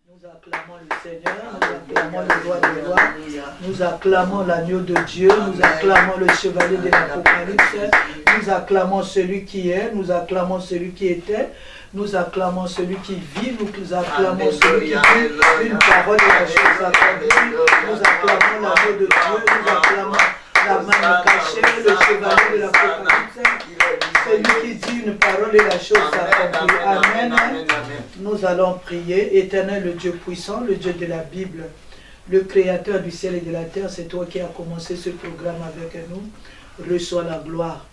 Nous acclamons le Seigneur, nous acclamons le roi des rois, nous acclamons l'agneau de Dieu, nous acclamons le chevalier de l'Apocalypse, nous acclamons celui qui est, nous acclamons celui qui était, nous acclamons celui qui vit, nous acclamons celui qui dit une parole et la chose accomplie, nous acclamons l'agneau de Dieu, nous acclamons la main cachée, le chevalier de l'Apocalypse, celui qui dit une parole et la chose s'accomplit. Amen. Nous allons prier. Éternel, le Dieu puissant, le Dieu de la Bible, le créateur du ciel et de la terre, c'est toi qui as commencé ce programme avec nous. Reçois la gloire.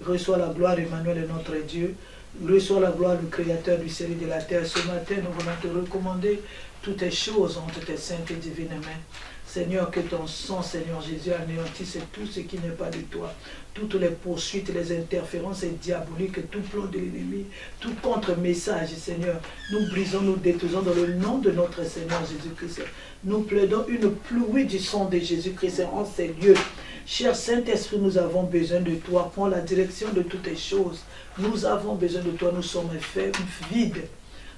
Reçois la gloire, Emmanuel est notre Dieu. Reçois la gloire, le créateur du ciel et de la terre. Ce matin, nous voulons te recommander toutes les choses entre tes saintes et divines mains. Seigneur, que ton sang, Seigneur Jésus, anéantisse tout ce qui n'est pas de toi. Toutes les poursuites, les interférences diaboliques, tout plan de l'ennemi, tout contre-message, Seigneur. Nous brisons, nous détruisons dans le nom de notre Seigneur Jésus-Christ. Nous plaidons une pluie du sang de Jésus-Christ en ces lieux. Cher Saint-Esprit, nous avons besoin de toi. Prends la direction de toutes les choses. Nous avons besoin de toi. Nous sommes faibles, vides.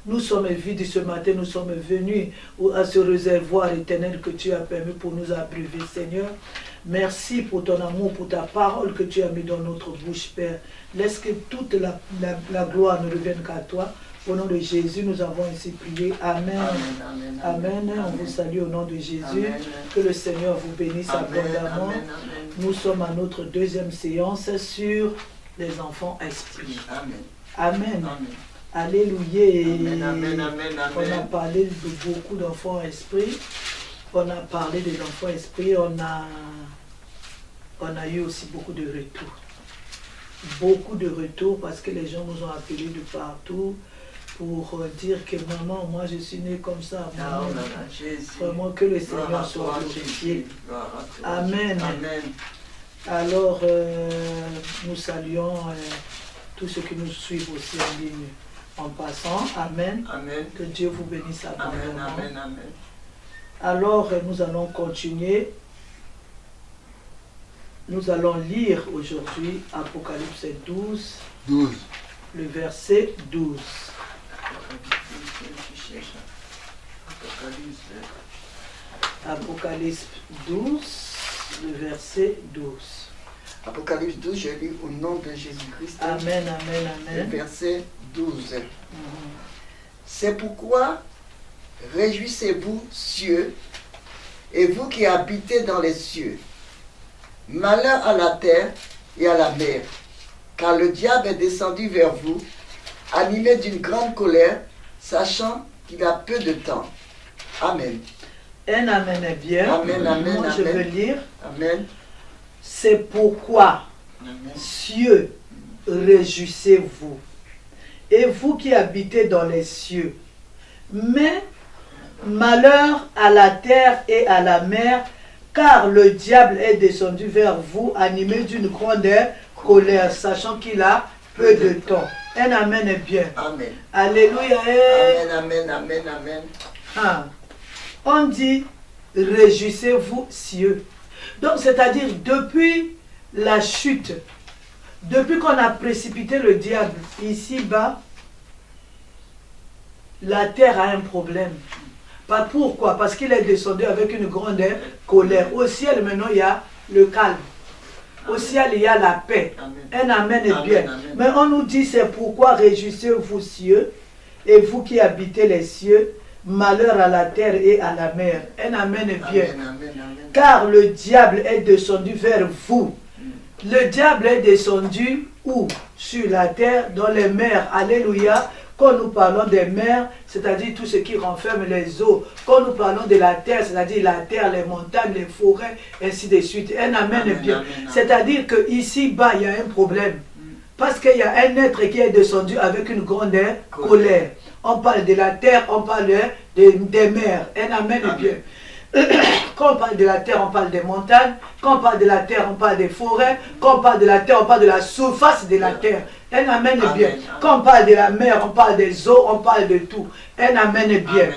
Nous sommes vides ce matin, nous sommes venus à ce réservoir éternel que tu as permis pour nous abreuver, Seigneur. Merci pour ton amour, pour ta parole que tu as mis dans notre bouche, Père. Laisse que toute la gloire ne revienne qu'à toi. Au nom de Jésus, nous avons ainsi prié. Amen. Amen. Amen. Amen. On vous salue au nom de Jésus. Amen. Que le Seigneur vous bénisse abondamment. Nous sommes à notre deuxième séance sur les enfants esprits. Amen. Amen. Amen. Alléluia. Amen, amen, amen, amen. On a parlé de beaucoup d'enfants esprits. On a parlé des enfants esprits. On a eu aussi beaucoup de retours. Beaucoup de retours parce que les gens nous ont appelés de partout pour dire que maman, moi je suis née comme ça. Maman, vraiment que le Seigneur soit glorifié. Amen. Amen. Alors, nous saluons tous ceux qui nous suivent aussi en ligne. En passant, amen. Amen. Que Dieu vous bénisse abondamment. Amen, amen, amen. Alors, nous allons continuer. Nous allons lire aujourd'hui Apocalypse 12. Le verset 12. Apocalypse 12, le verset 12. Apocalypse 12, je lis au nom de Jésus-Christ. Amen, amen, amen. Le verset 12. C'est pourquoi réjouissez-vous, cieux, et vous qui habitez dans les cieux. Malheur à la terre et à la mer, car le diable est descendu vers vous, animé d'une grande colère, sachant qu'il a peu de temps. Amen. Un amen est bien. Amen, amen, moi, amen. je veux lire. Amen. C'est pourquoi, Amen. cieux, réjouissez-vous, et vous qui habitez dans les cieux. Mais malheur à la terre et à la mer, car le diable est descendu vers vous, animé d'une grande colère, sachant qu'il a peu de temps. Un amen est bien. Amen. Alléluia. Amen, amen, amen, amen. Ah. On dit, réjouissez-vous, cieux. Donc, c'est-à-dire, depuis la chute, depuis qu'on a précipité le diable ici-bas, la terre a un problème. Pas pourquoi? Parce qu'il est descendu avec une grande colère. Au ciel, maintenant, il y a le calme. Au ciel, il y a la paix. Un amen est bien. Mais on nous dit, c'est pourquoi réjouissez-vous, cieux, et vous qui habitez les cieux, malheur à la terre et à la mer. Un amen est bien. Car le diable est descendu vers vous. Le diable est descendu où? Sur la terre, dans les mers. Alléluia. Quand nous parlons des mers, c'est-à-dire tout ce qui renferme les eaux. Quand nous parlons de la terre, c'est-à-dire la terre, les montagnes, les forêts, ainsi de suite. Un amen est bien. C'est-à-dire qu'ici-bas, il y a un problème. Parce qu'il y a un être qui est descendu avec une grande colère. On parle de la terre, on parle des mers. Un amen est bien. Quand on parle de la terre, on parle des montagnes. Quand on parle de la terre, on parle des forêts. Quand on parle de la terre, on parle de la surface de la terre. Un amen est bien. Quand on parle de la mer, on parle des eaux, on parle de tout. Un amen est bien.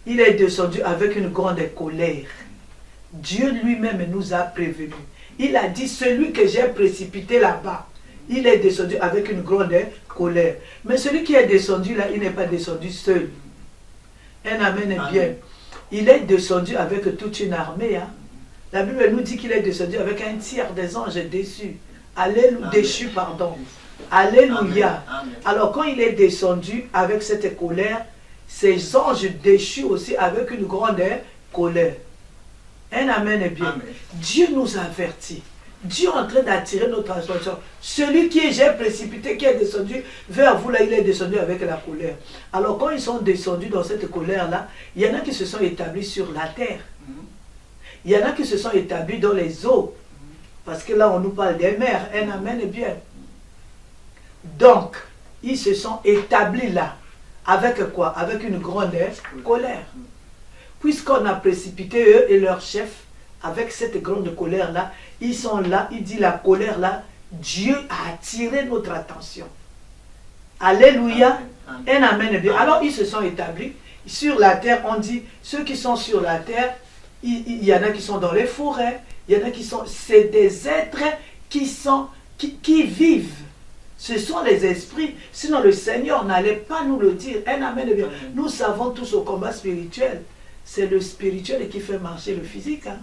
Il est descendu avec une grande colère. Dieu lui-même nous a prévenus. Il a dit, celui que j'ai précipité là-bas, il est descendu avec une grande colère. Mais celui qui est descendu là, il n'est pas descendu seul. Un amen est Amen. bien. Il est descendu avec toute une armée. Hein. La Bible nous dit qu'il est descendu avec un tiers des anges déçus. Alléluia, déchus, pardon. Alléluia. Amen. Alors quand il est descendu avec cette colère, ces anges déchus aussi avec une grande colère. Un amen est bien. Amen. Dieu nous avertit. Dieu est en train d'attirer notre attention. Celui qui est j'ai précipité, qui est descendu vers vous, là, il est descendu avec la colère. Alors quand ils sont descendus dans cette colère-là, il y en a qui se sont établis sur la terre. Il y en a qui se sont établis dans les eaux. Parce que là, on nous parle des mers. Un amen est bien. Donc, ils se sont établis là. Avec quoi? Avec une grande colère. Puisqu'on a précipité eux et leur chef avec cette grande colère-là, ils sont là, il dit la colère-là, Dieu a attiré notre attention. Alléluia. Un amen est bien. Alors ils se sont établis sur la terre. On dit, ceux qui sont sur la terre, il y en a qui sont dans les forêts, il y en a qui sont, c'est des êtres qui vivent. Ce sont les esprits. Sinon le Seigneur n'allait pas nous le dire. Un amen est bien. Nous savons tous au combat spirituel. C'est le spirituel qui fait marcher le physique. Hein.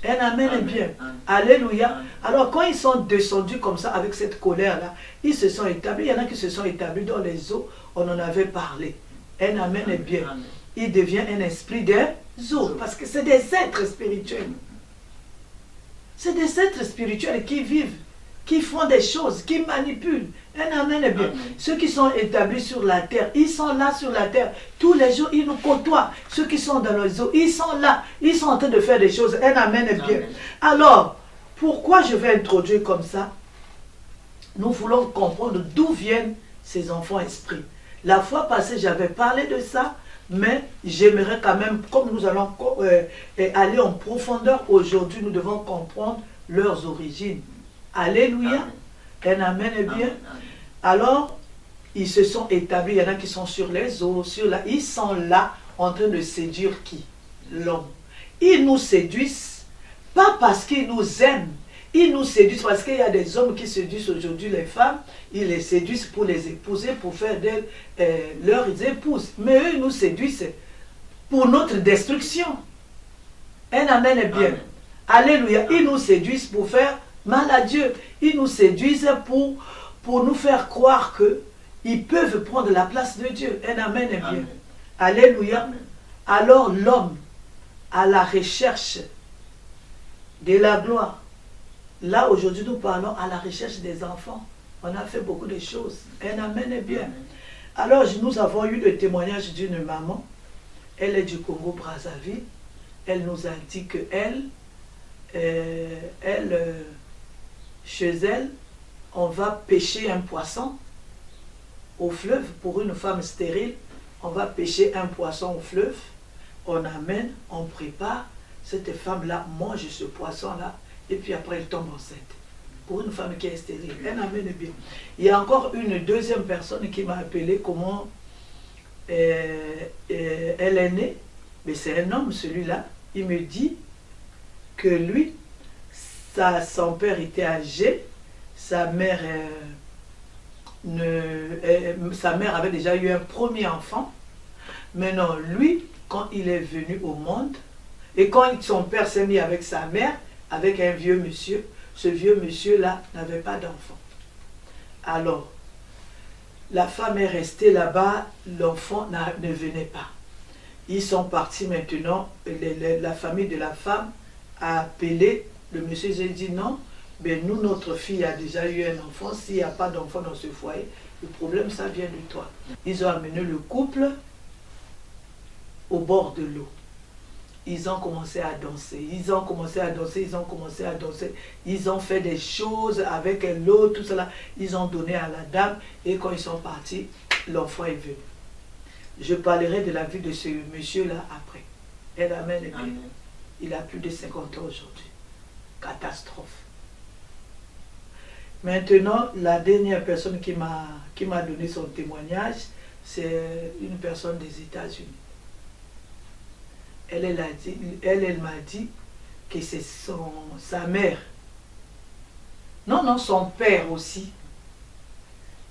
Un amen est bien. Alléluia. Alors quand ils sont descendus comme ça avec cette colère-là, ils se sont établis. Il y en a qui se sont établis dans les eaux. On en avait parlé. Un amen est bien. Il devient un esprit des eaux. Parce que c'est des êtres spirituels. C'est des êtres spirituels qui vivent, qui font des choses, qui manipulent. Un amen est bien. Amen. Ceux qui sont établis sur la terre, ils sont là sur la terre. Tous les jours, ils nous côtoient. Ceux qui sont dans les eaux, ils sont là. Ils sont en train de faire des choses. Un amen est bien. Amen. Alors, pourquoi je vais introduire comme ça? Nous voulons comprendre d'où viennent ces enfants esprits. La fois passée, j'avais parlé de ça, mais j'aimerais quand même, comme nous allons aller en profondeur aujourd'hui, nous devons comprendre leurs origines. Alléluia. Un amen est bien. Alors, ils se sont établis. Il y en a qui sont sur les eaux, ils sont là en train de séduire qui? L'homme. Ils nous séduisent, pas parce qu'ils nous aiment. Ils nous séduisent parce qu'il y a des hommes qui séduisent aujourd'hui les femmes. Ils les séduisent pour les épouser, pour faire d'elles leurs épouses. Mais eux, ils nous séduisent pour notre destruction. Un amen est bien. Amen. Alléluia. Ils nous séduisent pour faire mal à Dieu. Ils nous séduisent pour nous faire croire qu'ils peuvent prendre la place de Dieu. Un amen est bien. Amen. Alléluia. Amen. Alors l'homme, à la recherche de la gloire. Là, aujourd'hui, nous parlons à la recherche des enfants. On a fait beaucoup de choses. Un amen est bien. Amen. Alors, nous avons eu le témoignage d'une maman. Elle est du Congo-Brazzaville. Elle nous a dit que chez elle, on va pêcher un poisson au fleuve. Pour une femme stérile, on va pêcher un poisson au fleuve. On amène, on prépare. Cette femme-là mange ce poisson-là. Et puis après, elle tombe enceinte. Pour une femme qui est stérile. Elle amène bien. Il y a encore une deuxième personne qui m'a appelé comment elle est née. Mais c'est un homme, celui-là. Il me dit que lui, son père était âgé. Sa mère avait déjà eu un premier enfant. Maintenant, lui, quand il est venu au monde, et quand son père s'est mis avec sa mère, avec un vieux monsieur, ce vieux monsieur-là n'avait pas d'enfant. Alors, la femme est restée là-bas, l'enfant ne venait pas. Ils sont partis maintenant, la famille de la femme a appelé le monsieur, j'ai dit non, mais nous, notre fille a déjà eu un enfant, s'il n'y a pas d'enfant dans ce foyer, le problème, ça vient de toi. Ils ont amené le couple au bord de l'eau. Ils ont commencé à danser, ils ont commencé à danser, ils ont fait des choses avec l'eau, tout cela. Ils ont donné à la dame et quand ils sont partis, l'enfant est venu. Je parlerai de la vie de ce monsieur-là après. Et amen est bien. Il a plus de 50 ans aujourd'hui. Catastrophe. Maintenant, la dernière personne qui m'a donné son témoignage, c'est une personne des États-Unis. Elle m'a dit que c'est sa mère. Non, son père aussi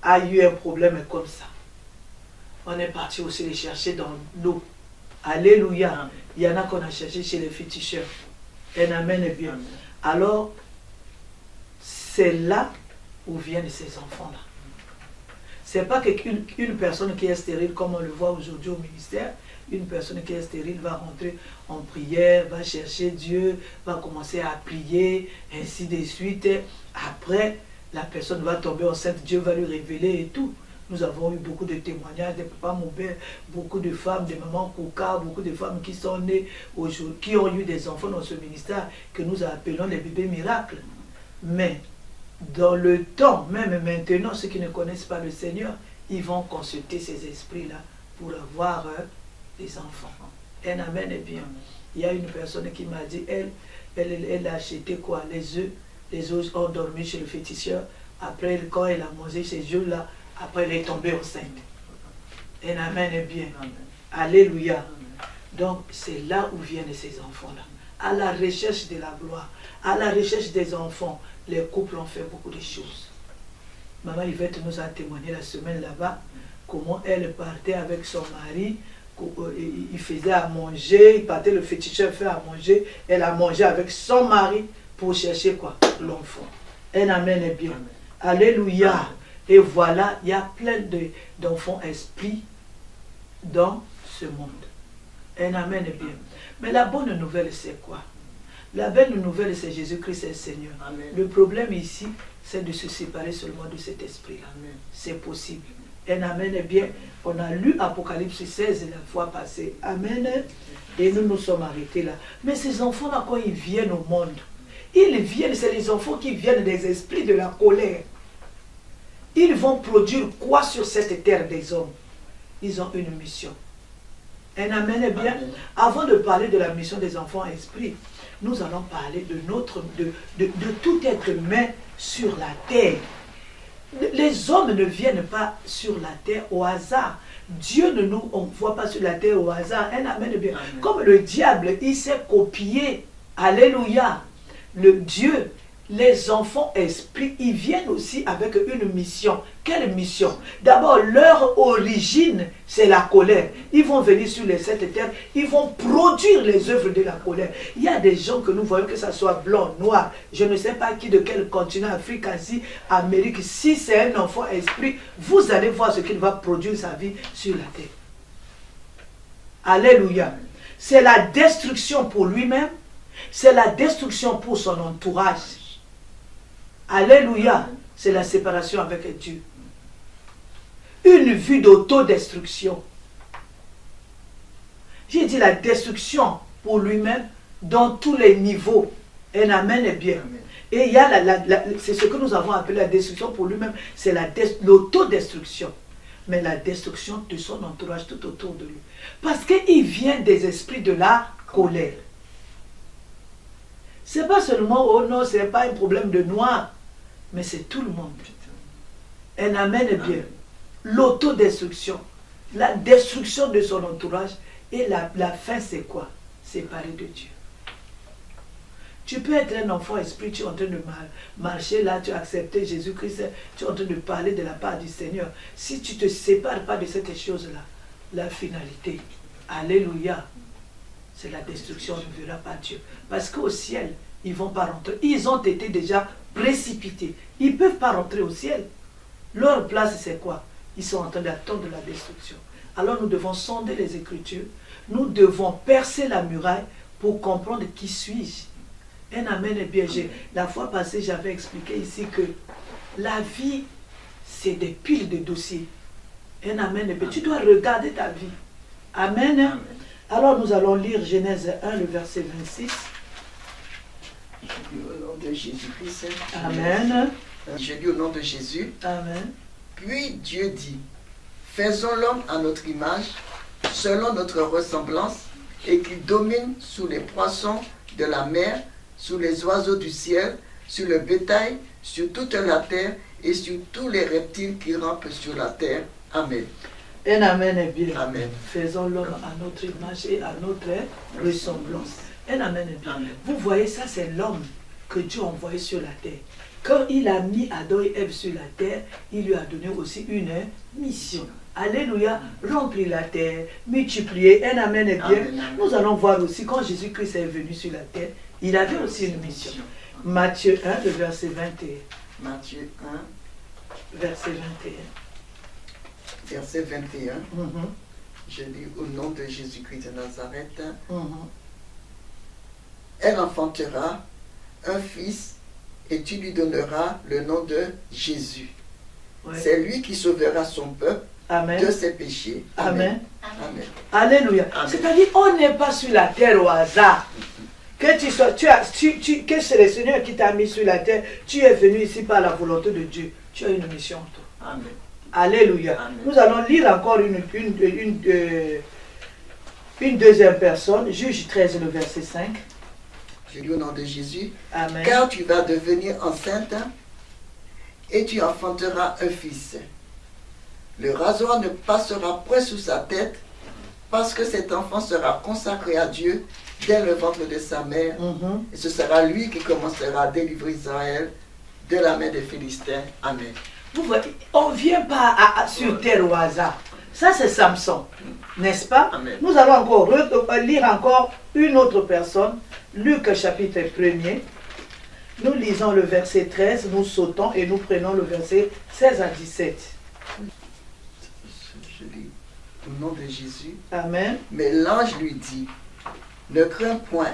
a eu un problème comme ça. On est parti aussi les chercher dans l'eau. Alléluia. Il y en a qu'on a cherché chez les féticheurs. Un amen est bien. Alors, c'est là où viennent ces enfants-là. Ce n'est pas qu'une personne qui est stérile, comme on le voit aujourd'hui au ministère, une personne qui est stérile va rentrer en prière, va chercher Dieu, va commencer à prier, ainsi de suite. Après, la personne va tomber enceinte, Dieu va lui révéler et tout. Nous avons eu beaucoup de témoignages de papa Moubert, beaucoup de femmes, de mamans Kouka, beaucoup de femmes qui sont nées aujourd'hui, qui ont eu des enfants dans ce ministère que nous appelons les bébés miracles. Mais dans le temps, même maintenant, ceux qui ne connaissent pas le Seigneur, ils vont consulter ces esprits-là pour avoir des enfants. Un amen est bien. Il y a une personne qui m'a dit, elle a acheté quoi? Les œufs ont dormi chez le féticheur. Après, quand elle a mangé ces œufs-là, après elle est tombée enceinte. Un amen est bien. Amen. Alléluia. Amen. Donc, c'est là où viennent ces enfants-là. À la recherche de la gloire, à la recherche des enfants, les couples ont fait beaucoup de choses. Maman Yvette nous a témoigné la semaine là-bas comment elle partait avec son mari, il faisait à manger, il partait le féticheur faire à manger, elle a mangé avec son mari pour chercher quoi? L'enfant. Un amen est bien. Amen. Alléluia. Amen. Et voilà, il y a plein d'enfants esprits dans ce monde. Un amen est bien. Mais la bonne nouvelle, c'est quoi? La belle nouvelle, c'est Jésus-Christ est le Seigneur. Amen. Le problème ici, c'est de se séparer seulement de cet esprit-là. C'est possible. Un amen est bien. On a lu Apocalypse 16 la fois passée. Amen. Et nous nous sommes arrêtés là. Mais ces enfants-là, quand ils viennent au monde, ils viennent, c'est les enfants qui viennent des esprits de la colère. Ils vont produire quoi sur cette terre des hommes? Ils ont une mission. Un amen est bien. Amen. Avant de parler de la mission des enfants esprits, nous allons parler de tout être humain sur la terre. Les hommes ne viennent pas sur la terre au hasard. Dieu ne nous envoie pas sur la terre au hasard. Un amen est bien. Amen. Comme le diable, il s'est copié. Alléluia. Le Dieu, les enfants esprits, ils viennent aussi avec une mission. Quelle mission? D'abord, leur origine, c'est la colère. Ils vont venir sur les sept terres, ils vont produire les œuvres de la colère. Il y a des gens que nous voyons, que ce soit blanc, noir, je ne sais pas qui, de quel continent, Afrique, Asie, Amérique. Si c'est un enfant esprit, vous allez voir ce qu'il va produire sa vie sur la terre. Alléluia. C'est la destruction pour lui-même, c'est la destruction pour son entourage. Alléluia, c'est la séparation avec Dieu. Une vue d'autodestruction. J'ai dit la destruction pour lui-même dans tous les niveaux. Un amen est bien. Amen. Et il y a c'est ce que nous avons appelé la destruction pour lui-même, c'est l'autodestruction. Mais la destruction de son entourage tout autour de lui. Parce qu'il vient des esprits de la colère. C'est pas seulement, oh non, c'est pas un problème de noir. Mais c'est tout le monde. Un amen est bien. L'autodestruction, la destruction de son entourage et la fin, c'est quoi? Séparé de Dieu. Tu peux être un enfant esprit, tu es en train de marcher là, tu as accepté Jésus-Christ, tu es en train de parler de la part du Seigneur. Si tu ne te sépares pas de cette chose-là, la finalité, alléluia, c'est la destruction, on ne verra pas Dieu. Parce qu'au ciel, ils ne vont pas rentrer. Ils ont été déjà précipités. Ils ne peuvent pas rentrer au ciel. Leur place, c'est quoi? Ils sont en train d'attendre la destruction. Alors nous devons sonder les Écritures. Nous devons percer la muraille pour comprendre qui suis-je. Un amen est bien. La fois passée, j'avais expliqué ici que la vie, c'est des piles de dossiers. Un amen est bien. Tu dois regarder ta vie. Amen. Amen. Alors nous allons lire Genèse 1, le verset 26. Je lis au nom de Jésus-Christ. Amen. Je lis au nom de Jésus. Amen. Puis Dieu dit, faisons l'homme à notre image, selon notre ressemblance, et qu'il domine sur les poissons de la mer, sur les oiseaux du ciel, sur le bétail, sur toute la terre, et sur tous les reptiles qui rampent sur la terre. Amen. Un amen est bien. Amen. Faisons l'homme à notre image et à notre ressemblance. Un amen est bien. Amen. Vous voyez, ça c'est l'homme que Dieu a envoyé sur la terre. Quand il a mis Adam et Ève sur la terre, il lui a donné aussi une mission. Alléluia, remplir la terre, multiplier. Un amen est bien. Amen. Nous allons voir aussi quand Jésus-Christ est venu sur la terre, il avait aussi une mission. Matthieu 1, le verset 21. Matthieu 1, Verset 21. verset 21. Mhm, Je lis au nom de Jésus-Christ de Nazareth. mhm. Elle enfantera un fils et tu lui donneras le nom de Jésus. Ouais. C'est lui qui sauvera son peuple Amen. de ses péchés. Amen. Amen. Alléluia. Amen. C'est-à-dire, on n'est pas sur la terre au hasard. Que tu sois, que c'est le Seigneur qui t'a mis sur la terre, tu es venu ici par la volonté de Dieu. Tu as une mission, toi. Amen. Alléluia. Amen. Nous allons lire encore une deuxième personne, Juge 13, le verset 5. Je lis au nom de Jésus. Amen. Car tu vas devenir enceinte et tu enfanteras un fils. Le rasoir ne passera point sous sa tête parce que cet enfant sera consacré à Dieu dès le ventre de sa mère. Mhm. Et ce sera lui qui commencera à délivrer Israël de la main des Philistins. Amen. Vous voyez, on ne vient pas sur terre au hasard. Ça, c'est Samson, n'est-ce pas? Amen. Nous allons encore lire encore une autre personne, Luc chapitre 1er. Nous lisons le verset 13, nous sautons et nous prenons le verset 16 à 17. Je lis au nom de Jésus. Amen. Mais l'ange lui dit, ne crains point,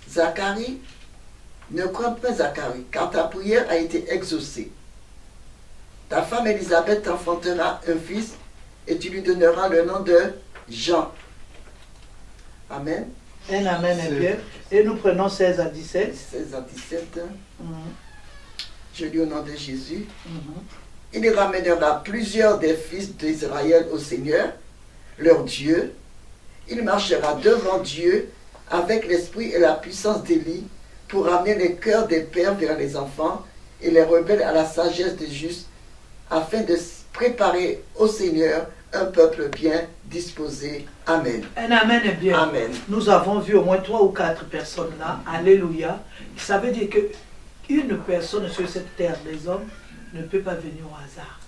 Zacharie, ne crains point Zacharie, car ta prière a été exaucée. Ta femme Élisabeth t'enfantera un fils et tu lui donneras le nom de Jean. Amen. Un amen est bien. Et nous prenons 16 à 17. 16 à 17. Mhm. Je lis au nom de Jésus. Mhm. Il ramènera plusieurs des fils d'Israël au Seigneur, leur Dieu. Il marchera devant Dieu avec l'esprit et la puissance d'Élie pour amener les cœurs des pères vers les enfants et les rebelles à la sagesse des justes, afin de préparer au Seigneur un peuple bien disposé. Amen. Un amen est bien. Amen. Nous avons vu au moins 3 ou 4 personnes là. Alléluia. Ça veut dire que une personne sur cette terre des hommes ne peut pas venir au hasard.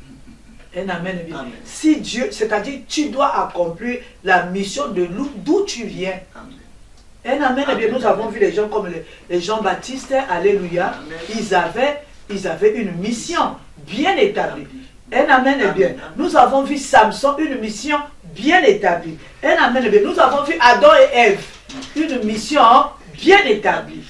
Un amen est bien. Amen. Si Dieu, c'est-à-dire tu dois accomplir la mission de d'où tu viens. Amen. Un amen est bien. Amen. Nous avons vu les gens comme les Jean-Baptiste, alléluia. Amen. Ils avaient une mission bien établie. Un amen est bien. Amen. Nous avons vu Samson, une mission bien établie. Un amen est bien. Nous avons vu Adam et Ève, une mission bien établie.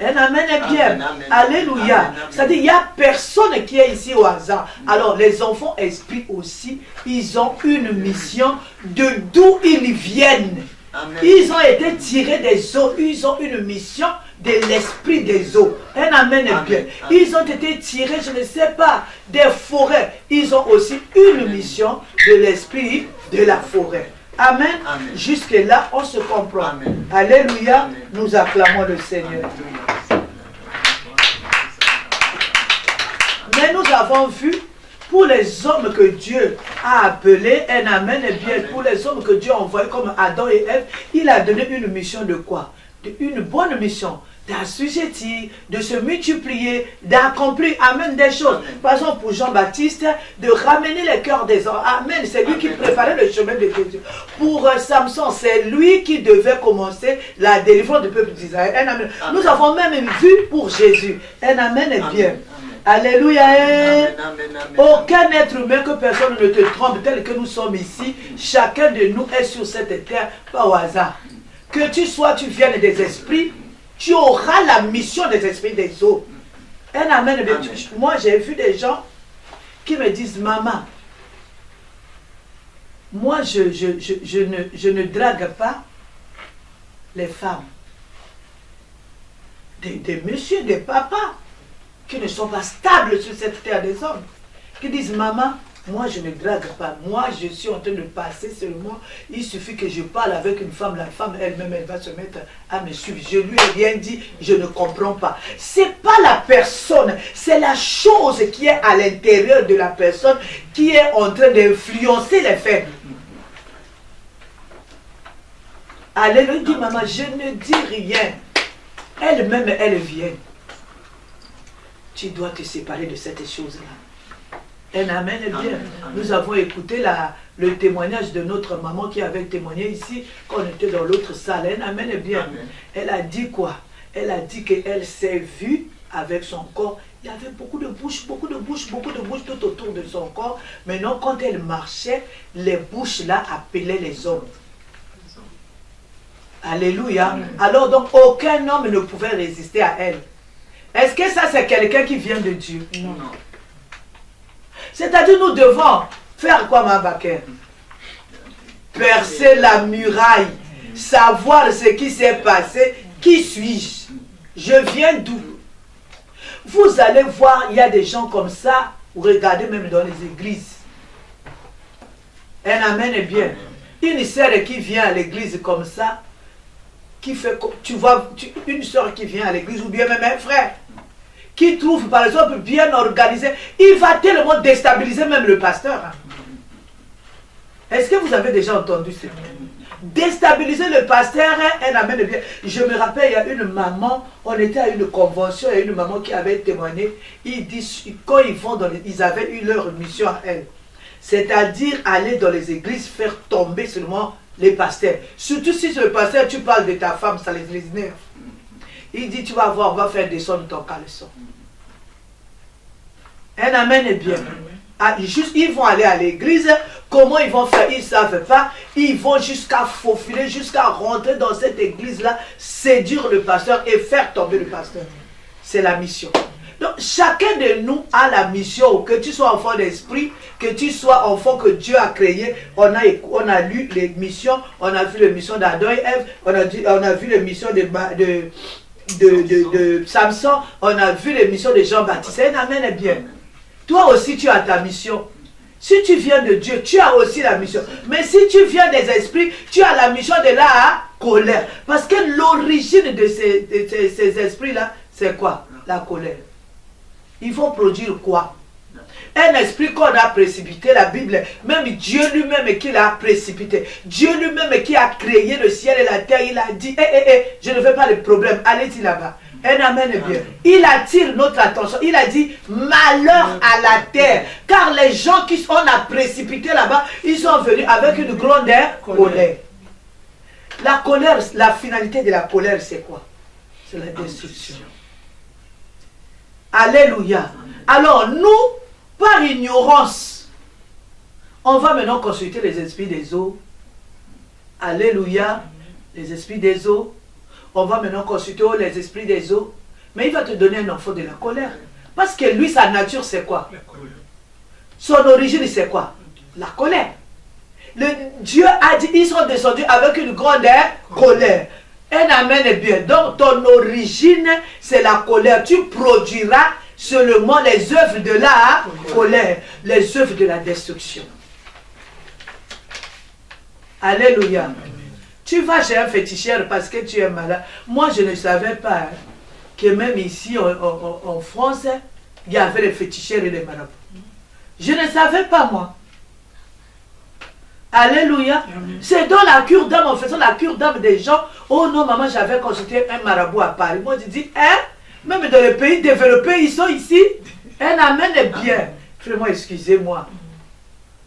Un amen est bien. Amen, amen. Alléluia. Amen, amen. C'est-à-dire, il n'y a personne qui est ici au hasard. Alors, les enfants esprits aussi, ils ont une mission de d'où ils viennent. Amen. Ils ont été tirés des eaux. Ils ont une mission de l'esprit des eaux. Un amen est Amen, bien. amen. Ils ont été tirés, je ne sais pas, des forêts. Ils ont aussi une mission de l'esprit de la forêt. Amen. Amen. Jusque-là, on se comprend. Amen. Alléluia. Amen. Nous acclamons le Seigneur. Mais nous avons vu, pour les hommes que Dieu a appelés, un amen est bien, pour les hommes que Dieu a envoyés comme Adam et Ève, il a donné une mission de quoi? Une bonne mission, d'assujettir, de se multiplier, d'accomplir, amen, des choses. Amen. Par exemple, pour Jean-Baptiste, de ramener les cœurs des hommes. Amen, c'est lui qui Amen. préparait le chemin de Dieu. Pour Samson, c'est lui qui devait commencer la délivrance du peuple d'Israël. Un amen. Amen. Nous avons même vu pour Jésus. Un amen est Amen. bien. Amen. Alléluia. Amen, amen, amen. Aucun être humain, que personne ne te trompe, tel que nous sommes ici. Chacun de nous est sur cette terre, pas au hasard. Que tu viennes des esprits, tu auras la mission des esprits des eaux. Un amen. Amen. Moi, j'ai vu des gens qui me disent, maman, moi, je ne drague pas les femmes. Des messieurs, des papas, qui ne sont pas stables sur cette terre des hommes, qui disent, maman, moi je ne drague pas, moi je suis en train de passer seulement, il suffit que je parle avec une femme, la femme elle-même elle va se mettre à me suivre, je lui ai rien dit, je ne comprends pas. C'est pas la personne, c'est la chose qui est à l'intérieur de la personne qui est en train d'influencer les faibles. Alléluia, dit maman, je ne dis rien, elle-même elle vient. Tu dois te séparer de cette chose-là. Un amen est bien. Nous avons écouté le témoignage de notre maman qui avait témoigné ici quand on était dans l'autre salle. Un amen est bien. Amen. Elle a dit quoi? Elle a dit qu'elle s'est vue avec son corps. Il y avait beaucoup de bouches tout autour de son corps. Maintenant, quand elle marchait, les bouches là appelaient les hommes. Alléluia. Amen. Alors donc, aucun homme ne pouvait résister à elle. Est-ce que ça, c'est quelqu'un qui vient de Dieu? Non. C'est-à-dire, nous devons faire quoi, ma Baker? Percer la muraille, savoir ce qui s'est passé. Qui suis-je? Je viens d'où? Vous allez voir, il y a des gens comme ça, vous regardez même dans les églises. Un amen est bien. Une sœur qui vient à l'église comme ça, qui fait, tu vois, une sœur qui vient à l'église, ou bien même un frère, qui trouve par exemple bien organisé, il va tellement déstabiliser même le pasteur. Est-ce que vous avez déjà entendu ça? Déstabiliser le pasteur, un amen de bien. Je me rappelle, il y a une maman, on était à une convention, il y a une maman qui avait témoigné, ils disent, quand ils vont ils avaient eu leur mission à elle, c'est-à-dire aller dans les églises, faire tomber seulement les pasteurs. Surtout si le pasteur, tu parles de ta femme, ça les énerve. Il dit, tu vas voir, on va faire descendre ton caleçon. Un amen est bien. Ah, juste, ils vont aller à l'église. Comment ils vont faire? Ils ne savent pas. Ils vont jusqu'à faufiler, jusqu'à rentrer dans cette église-là, séduire le pasteur et faire tomber le pasteur. C'est la mission. Donc, chacun de nous a la mission, que tu sois enfant d'esprit, que tu sois enfant que Dieu a créé. On a lu les missions, on a vu les missions d'Adam et Ève, on a vu les missions de Samson, on a vu les missions de Jean-Baptiste. Un amen est bien. Toi aussi, tu as ta mission. Si tu viens de Dieu, tu as aussi la mission. Mais si tu viens des esprits, tu as la mission de la colère. Parce que l'origine de ces esprits-là, c'est quoi? La colère. Ils vont produire quoi? Un esprit qu'on a précipité, la Bible, même Dieu lui-même qui l'a précipité. Dieu lui-même qui a créé le ciel et la terre, il a dit, je ne veux pas de problème, allez-y là-bas. Un amen est bien. Il attire notre attention. Il a dit, malheur à la terre. Car les gens qu'on a précipités là-bas, ils sont venus avec une grande colère. La colère, la finalité de la colère, c'est quoi? C'est la destruction. Alléluia. Alors nous, par ignorance, on va maintenant consulter les esprits des eaux. Alléluia. Les esprits des eaux. On va maintenant consulter les esprits des eaux. Mais il va te donner un enfant de la colère. Parce que lui, sa nature, c'est quoi? Son origine, c'est quoi? La colère. Dieu a dit, ils sont descendus avec une grande colère. Un amen est bien. Donc, ton origine, c'est la colère. Tu produiras seulement les œuvres de la colère. Les œuvres de la destruction. Alléluia. Tu vas chez un féticheur parce que tu es malade. Moi, je ne savais pas que même ici, en France, il y avait les féticheurs et les marabouts. Je ne savais pas, moi. Alléluia. C'est dans la cure d'âme, en faisant la cure d'âme des gens. Oh non, maman, j'avais consulté un marabout à Paris. Moi, je dis, même dans les pays développés, ils sont ici. Un amen est bien. Vraiment, excusez-moi.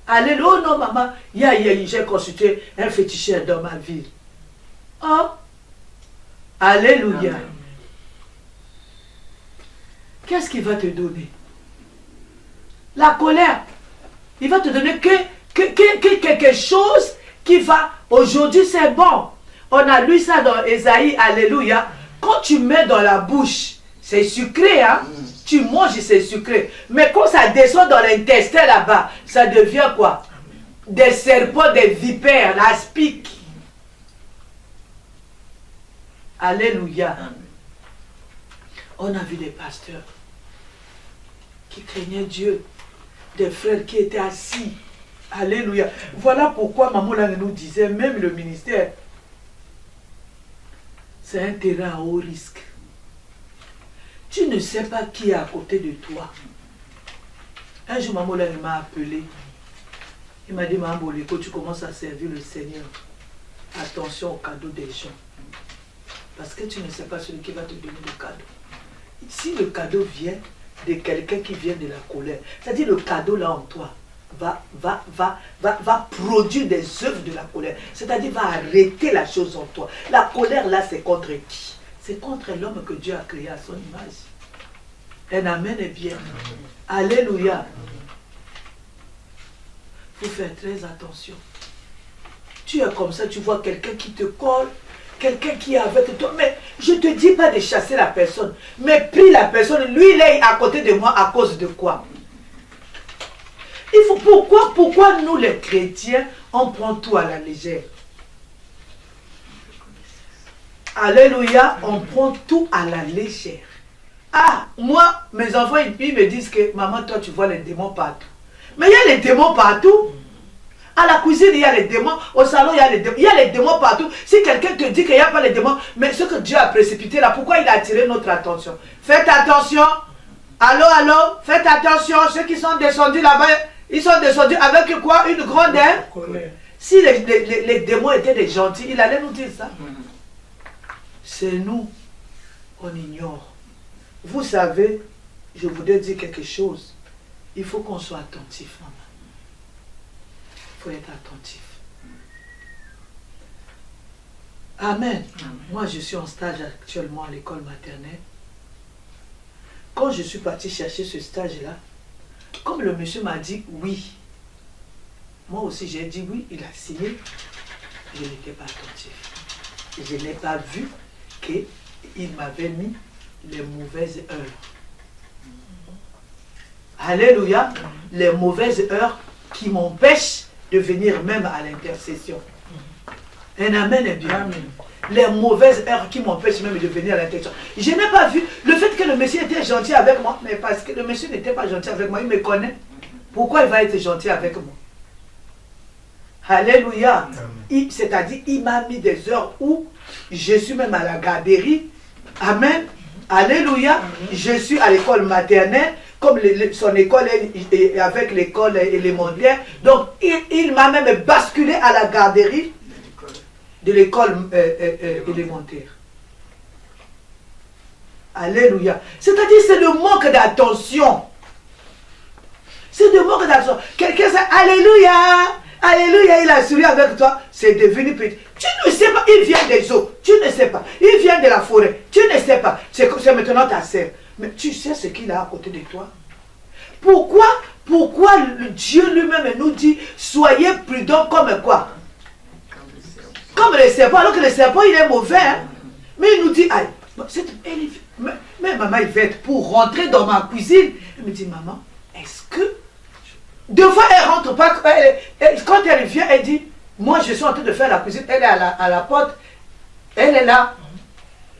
Alléluia. Oh non, maman, j'ai consulté un féticheur dans ma ville. Oh. Alléluia. Qu'est-ce qu'il va te donner? La colère. Il va te donner quelque chose qui va... Aujourd'hui, c'est bon. On a lu ça dans Ésaïe. Alléluia. Quand tu mets dans la bouche, c'est sucré, hein? Tu manges, c'est sucré. Mais quand ça descend dans l'intestin là-bas, ça devient quoi? Des serpents, des vipères, l'aspic. Alléluia. On a vu des pasteurs qui craignaient Dieu, des frères qui étaient assis. Alléluia. Voilà pourquoi Maman Lang nous disait, même le ministère, c'est un terrain à haut risque. Tu ne sais pas qui est à côté de toi. Un jour, Maman Lang m'a appelé. Il m'a dit, Maman Boléko, tu commences à servir le Seigneur. Attention au cadeau des gens. Parce que tu ne sais pas celui qui va te donner le cadeau. Si le cadeau vient, de quelqu'un qui vient de la colère. C'est-à-dire le cadeau là en toi va produire des œuvres de la colère. C'est-à-dire va arrêter la chose en toi. La colère là, c'est contre qui? C'est contre l'homme que Dieu a créé à son image. Un amen est bien. Alléluia. Il faut faire très attention. Tu es comme ça, tu vois quelqu'un qui te colle, quelqu'un qui est avec toi. Mais je ne te dis pas de chasser la personne. Mais prie la personne. Lui, il est à côté de moi à cause de quoi? Il faut, pourquoi nous les chrétiens, on prend tout à la légère? Alléluia, on prend tout à la légère. Ah, moi, mes enfants, ils me disent que maman, toi, tu vois les démons partout. Mais il y a les démons partout. À la cuisine, il y a les démons. Au salon, il y a les démons partout. Si quelqu'un te dit qu'il n'y a pas les démons, mais ce que Dieu a précipité là, pourquoi il a attiré notre attention? Faites attention. Allô, allô, faites attention. Ceux qui sont descendus là-bas, ils sont descendus avec quoi? Une grande colère. Si les démons étaient des gentils, il allait nous dire ça. C'est nous, on ignore. Vous savez, je voudrais dire quelque chose. Il faut qu'on soit attentif, maman. Il faut être attentif. Amen. Moi, je suis en stage actuellement à l'école maternelle. Quand je suis partie chercher ce stage-là, comme le monsieur m'a dit oui, moi aussi j'ai dit oui, il a signé, je n'étais pas attentif. Je n'ai pas vu qu'il m'avait mis les mauvaises heures. Alléluia, les mauvaises heures qui m'empêchent de venir même à l'intercession. Un amen est bien. Amen. Les mauvaises heures qui m'empêchent même de venir à l'intercession. Je n'ai pas vu le fait que le monsieur était gentil avec moi, mais parce que le monsieur n'était pas gentil avec moi, il me connaît. Pourquoi il va être gentil avec moi? Alléluia. C'est-à-dire, il m'a mis des heures où je suis même à la garderie. Amen. Alléluia. Je suis à l'école maternelle, comme son école est avec l'école élémentaire. Donc, il m'a même basculé à la garderie de l'école élémentaire. Alléluia. C'est-à-dire, c'est le manque d'attention. C'est le manque d'attention. Quelqu'un dit, Alléluia. Alléluia, il a souri avec toi, c'est devenu petit. Tu ne sais pas, il vient des eaux, tu ne sais pas. Il vient de la forêt, tu ne sais pas. C'est maintenant ta sœur. Mais tu sais ce qu'il a à côté de toi? Pourquoi Dieu lui-même nous dit, soyez prudents comme quoi? Comme le serpent, alors que le serpent il est mauvais. Hein? Mais il nous dit, aïe, mais maman Yvette, pour rentrer dans ma cuisine, elle me dit, maman, est-ce que... Deux fois, elle rentre pas. Quand elle vient, elle dit, moi je suis en train de faire la cuisine, elle est à la porte, elle est là.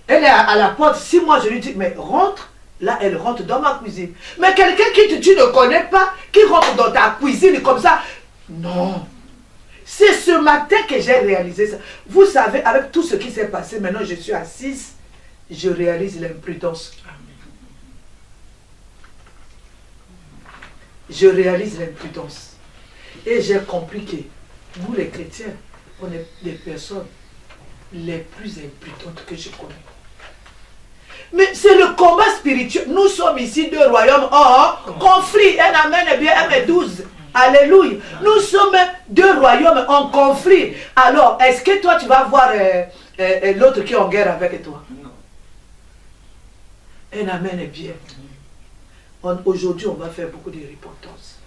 Elle est à la porte. Si moi je lui dis, mais rentre, là elle rentre dans ma cuisine. Mais quelqu'un que tu ne connais pas, qui rentre dans ta cuisine comme ça, non. C'est ce matin que j'ai réalisé ça. Vous savez, avec tout ce qui s'est passé, maintenant je suis assise, je réalise l'imprudence. Je réalise l'imprudence. Et j'ai compris que nous les chrétiens, on est les personnes les plus imprudentes que je connais. Mais c'est le combat spirituel. Nous sommes ici deux royaumes en conflit. Un amen et bien un 12. Alléluia. Nous sommes deux royaumes en conflit. Alors, est-ce que toi tu vas voir l'autre qui est en guerre avec toi? Non. Un amen et bien. Aujourd'hui, on va faire beaucoup de repentance.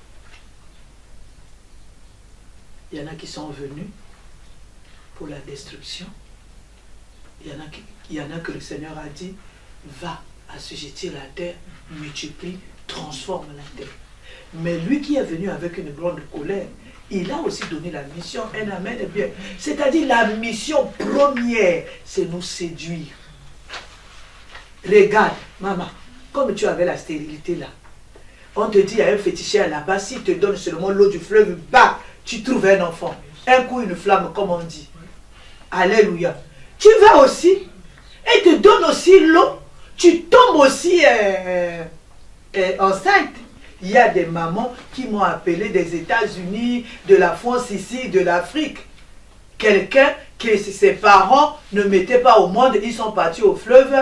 Il y en a qui sont venus pour la destruction. Il y en a que le Seigneur a dit, va assujettir la terre, multiplie, transforme la terre. Mais lui qui est venu avec une grande colère, il a aussi donné la mission, un amen et bien. C'est-à-dire la mission première, c'est nous séduire. Regarde, maman. Comme tu avais la stérilité là, on te dit, il y a un féticheur là-bas, s'il te donne seulement l'eau du fleuve, bah, tu trouves un enfant. Un coup, une flamme, comme on dit. Alléluia. Tu vas aussi, et te donne aussi l'eau, tu tombes aussi enceinte. Il y a des mamans qui m'ont appelé des États-Unis, de la France ici, de l'Afrique. Quelqu'un que ses parents ne mettaient pas au monde, ils sont partis au fleuve.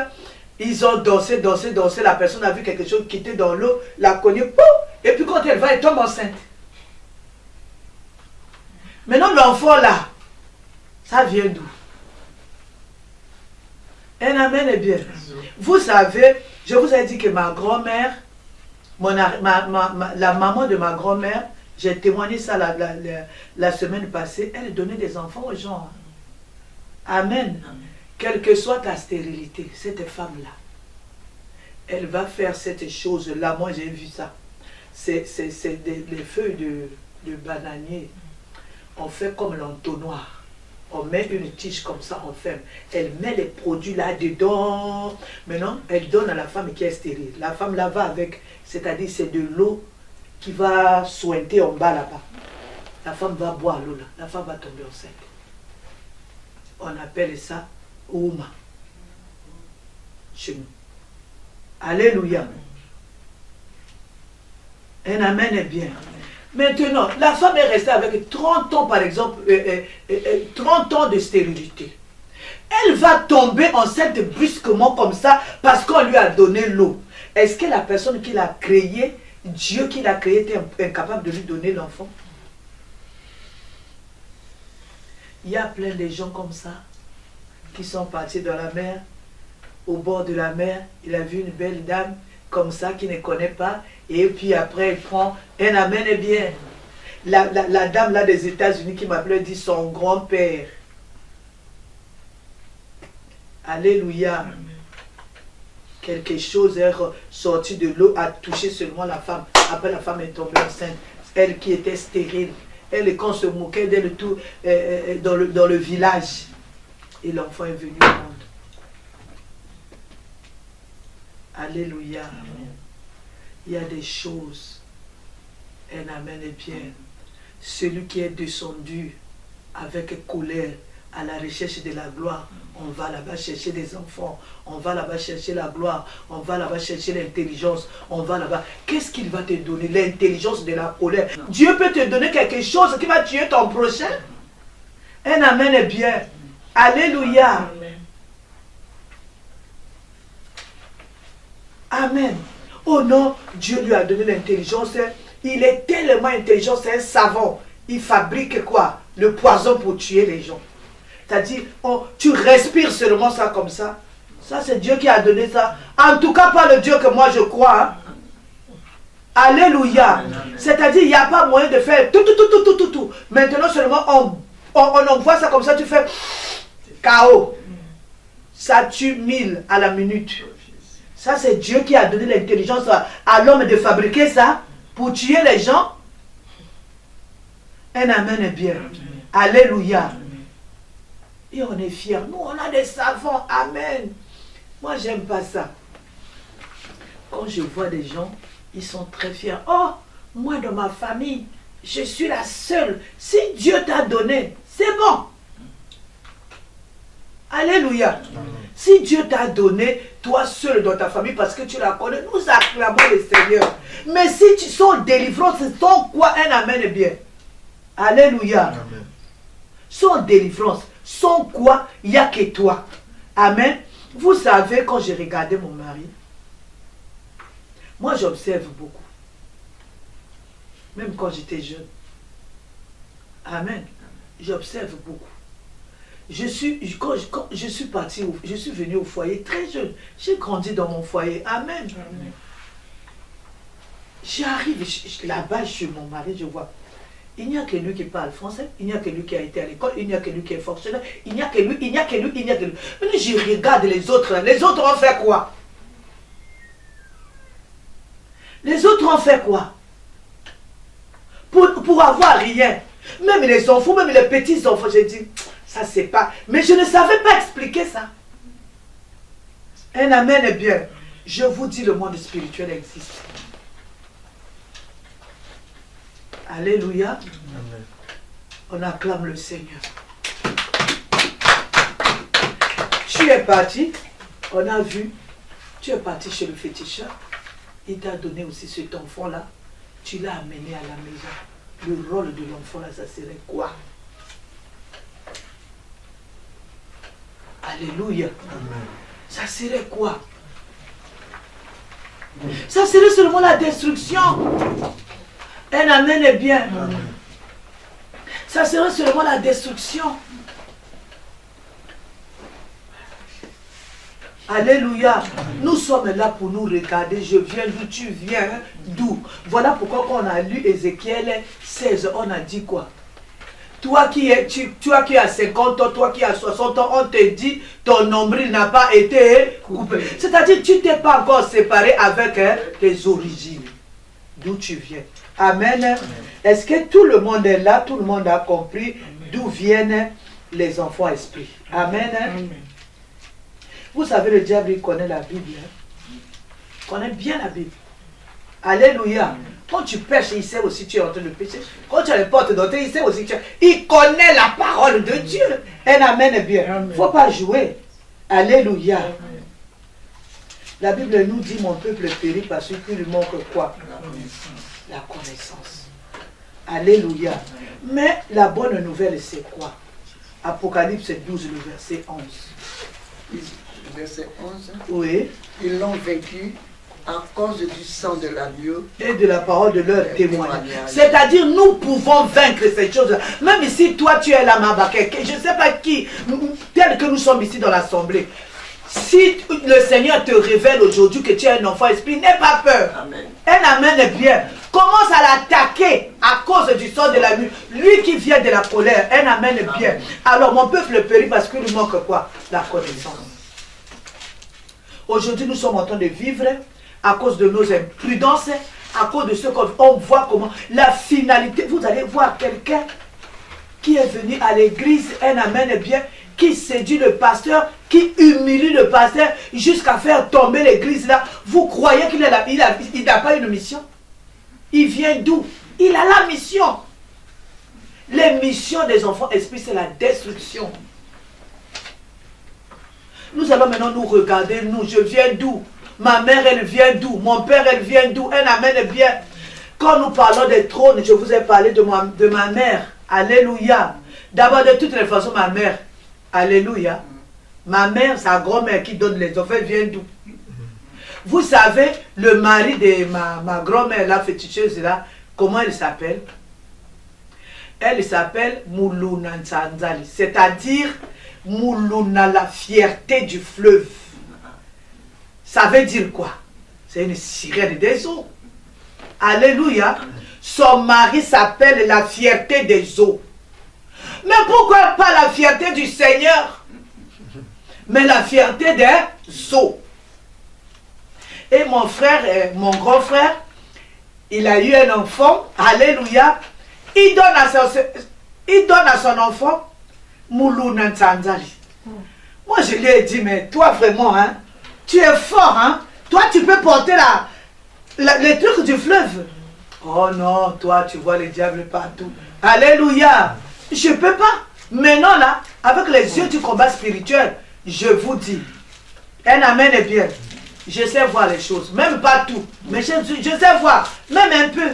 Ils ont dansé, dansé, dansé. La personne a vu quelque chose qui était dans l'eau, l'a cogné, pouf, et puis quand elle va, elle tombe enceinte. Maintenant, l'enfant là, ça vient d'où? Un amen est bien. Vous savez, je vous ai dit que ma grand-mère, la maman de ma grand-mère, j'ai témoigné ça la semaine passée, elle donnait des enfants aux gens. Amen. Quelle que soit ta stérilité, cette femme-là, elle va faire cette chose-là. Moi, j'ai vu ça. C'est les feuilles de bananier. On fait comme l'entonnoir. On met une tige comme ça, on ferme. Elle met les produits là-dedans. Maintenant, elle donne à la femme qui est stérile. La femme là va avec, c'est-à-dire c'est de l'eau qui va sointer en bas là-bas. La femme va boire l'eau là. La femme va tomber enceinte. On appelle ça Ouma. Chez nous. Alléluia. Un amen est bien. Maintenant, la femme est restée avec 30 ans, par exemple, 30 ans de stérilité. Elle va tomber enceinte brusquement comme ça parce qu'on lui a donné l'eau. Est-ce que la personne qui l'a créé, Dieu qui l'a créé, était incapable de lui donner l'enfant? Il y a plein de gens comme ça qui sont partis dans la mer, au bord de la mer. Il a vu une belle dame comme ça qu'il ne connaît pas. Et puis après, il prend un amen et bien. La dame là des États-Unis qui m'appelait dit son grand-père. Alléluia. Amen. Quelque chose est sorti de l'eau, a touché seulement la femme. Après, la femme est tombée enceinte. Elle qui était stérile. Elle, quand on se moquait d'elle tout dans le village. Et l'enfant est venu au monde. Alléluia. Amen. Il y a des choses. Un amen est bien. Celui qui est descendu avec colère à la recherche de la gloire, on va là-bas chercher des enfants, on va là-bas chercher la gloire, on va là-bas chercher l'intelligence, on va là-bas. Qu'est-ce qu'il va te donner? L'intelligence de la colère. Non. Dieu peut te donner quelque chose qui va tuer ton prochain. Un amen est bien. Alléluia. Amen. Oh non, Dieu lui a donné l'intelligence. Il est tellement intelligent, c'est un savant. Il fabrique quoi? Le poison pour tuer les gens. C'est-à-dire, oh, tu respires seulement ça comme ça. Ça, c'est Dieu qui a donné ça. En tout cas, pas le Dieu que moi je crois. Hein. Alléluia. C'est-à-dire, il n'y a pas moyen de faire tout. Maintenant seulement, on envoie ça comme ça, tu fais chaos. Ça tue 1000 à la minute. Ça, c'est Dieu qui a donné l'intelligence à l'homme de fabriquer ça pour tuer les gens. Un amen est bien. Alléluia. Et on est fiers. Nous, on a des savants. Amen. Moi, j'aime pas ça. Quand je vois des gens, ils sont très fiers. Oh, moi, dans ma famille, je suis la seule. Si Dieu t'a donné, c'est bon. Alléluia. Si Dieu t'a donné, toi seul dans ta famille, parce que tu la connais, nous acclamons le Seigneur. Mais si tu sens délivrance, c'est ton quoi un amen est bien. Alléluia. Amen. Sans délivrance, sans quoi il n'y a que toi. Amen. Vous savez, quand j'ai regardé mon mari, moi j'observe beaucoup. Même quand j'étais jeune. Amen. J'observe beaucoup. Quand je suis partie, je suis venue au foyer très jeune. J'ai grandi dans mon foyer. Amen. Amen. J'arrive là-bas chez mon mari, je vois. Il n'y a que lui qui parle français, il n'y a que lui qui a été à l'école, il n'y a que lui qui est fonctionnaire, il n'y a que lui, il n'y a que lui, il n'y a que lui. Mais je regarde les autres ont fait quoi? Les autres ont fait quoi? Pour avoir rien. Même les enfants, même les petits enfants, j'ai dit, ça c'est pas. Mais je ne savais pas expliquer ça. Un amen est bien. Je vous dis, le monde spirituel existe. Alléluia. Amen. On acclame le Seigneur. Tu es parti, on a vu, tu es parti chez le féticheur, il t'a donné aussi cet enfant-là, tu l'as amené à la maison. Le rôle de l'enfant là, ça serait quoi? Alléluia. Amen. Ça serait quoi? Ça serait seulement la destruction. Un amen est bien. Ça serait seulement la destruction. Alléluia. Nous sommes là pour nous regarder. Je viens d'où, tu viens d'où. Voilà pourquoi quand on a lu Ézéchiel 16, on a dit quoi? Toi qui as 50 ans, toi qui as 60 ans, on te dit ton nombril n'a pas été coupé. C'est-à-dire tu t'es pas encore séparé avec tes origines. D'où tu viens. Amen. Est-ce que tout le monde est là? Tout le monde a compris d'où viennent les enfants esprits. Amen. Vous savez, le diable, il connaît la Bible. Il connaît bien la Bible. Alléluia. Quand tu pêches, il sait aussi que tu es en train de pécher. Quand tu as les portes d'entrée, il sait aussi que il connaît la parole de Dieu. Un amen est bien. Il ne faut pas jouer. Alléluia. La Bible nous dit, mon peuple périt parce qu'il lui manque quoi? La connaissance. Alléluia. Mais la bonne nouvelle, c'est quoi? Apocalypse 12, le verset 11. Verset 11. Oui. Ils l'ont vaincu à cause du sang de l'agneau et de la parole de leur témoignage. C'est-à-dire, nous pouvons vaincre ces choses-là. Même si toi, tu es là, Mabake, je ne sais pas qui, tel que nous sommes ici dans l'assemblée. Si le Seigneur te révèle aujourd'hui que tu es un enfant esprit, n'aie pas peur. Amen. Un amen est bien. Commence à l'attaquer à cause du sang de la nuit. Lui qui vient de la colère, un amen est bien. Alors mon peuple périt parce qu'il lui manque quoi? La connaissance. Aujourd'hui, nous sommes en train de vivre à cause de nos imprudences, à cause de ce qu'on voit comment la finalité. Vous allez voir quelqu'un qui est venu à l'église, un amen est bien, qui séduit le pasteur, qui humilie le pasteur jusqu'à faire tomber l'église là. Vous croyez qu'il n'a pas une mission? Il vient d'où? Il a la mission. Les missions des enfants esprits, c'est la destruction. Nous allons maintenant nous regarder, nous, je viens d'où? Ma mère, elle vient d'où? Mon père, elle vient d'où? Un amen est bien. Quand nous parlons des trônes, je vous ai parlé de ma mère. Alléluia. D'abord, de toutes les façons, ma mère. Alléluia. Ma mère, sa grand-mère qui donne les enfants, elle vient d'où? Vous savez, le mari de ma grand-mère, la féticheuse là, comment elle s'appelle? Elle s'appelle Moulouna Nsanzali. C'est-à-dire, Moulouna, la fierté du fleuve. Ça veut dire quoi? C'est une sirène des eaux. Alléluia. Son mari s'appelle la fierté des eaux. Mais pourquoi pas la fierté du Seigneur? Mais la fierté des eaux. Et mon frère, mon grand frère, il a eu un enfant. Alléluia. Il donne à son enfant Moulouna Nsanzali. Moi je lui ai dit, mais toi vraiment, hein, tu es fort, hein. Toi tu peux porter les trucs du fleuve. Oh non, toi tu vois le diable partout. Alléluia. Je ne peux pas. Maintenant là, avec les yeux du combat spirituel, je vous dis, un amen est bien. Je sais voir les choses, même pas tout, mais je sais voir, même un peu.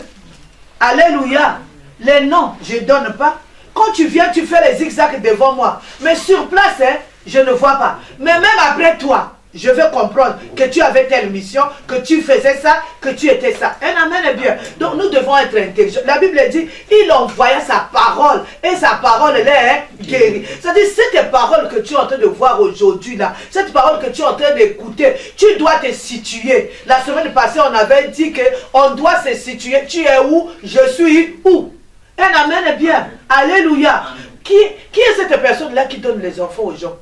Alléluia. Les noms, je ne donne pas. Quand tu viens, tu fais les zigzags devant moi. Mais sur place, hein, je ne vois pas. Mais même après toi, je veux comprendre que tu avais telle mission, que tu faisais ça, que tu étais ça. Un amen est bien. Donc nous devons être intelligents. La Bible dit, il envoya sa parole et sa parole elle est guérie. C'est-à-dire, cette parole que tu es en train de voir aujourd'hui là, cette parole que tu es en train d'écouter, tu dois te situer. La semaine passée, on avait dit qu'on doit se situer. Tu es où? Je suis où? Un amen est bien. Alléluia. Qui est cette personne-là qui donne les enfants aux gens?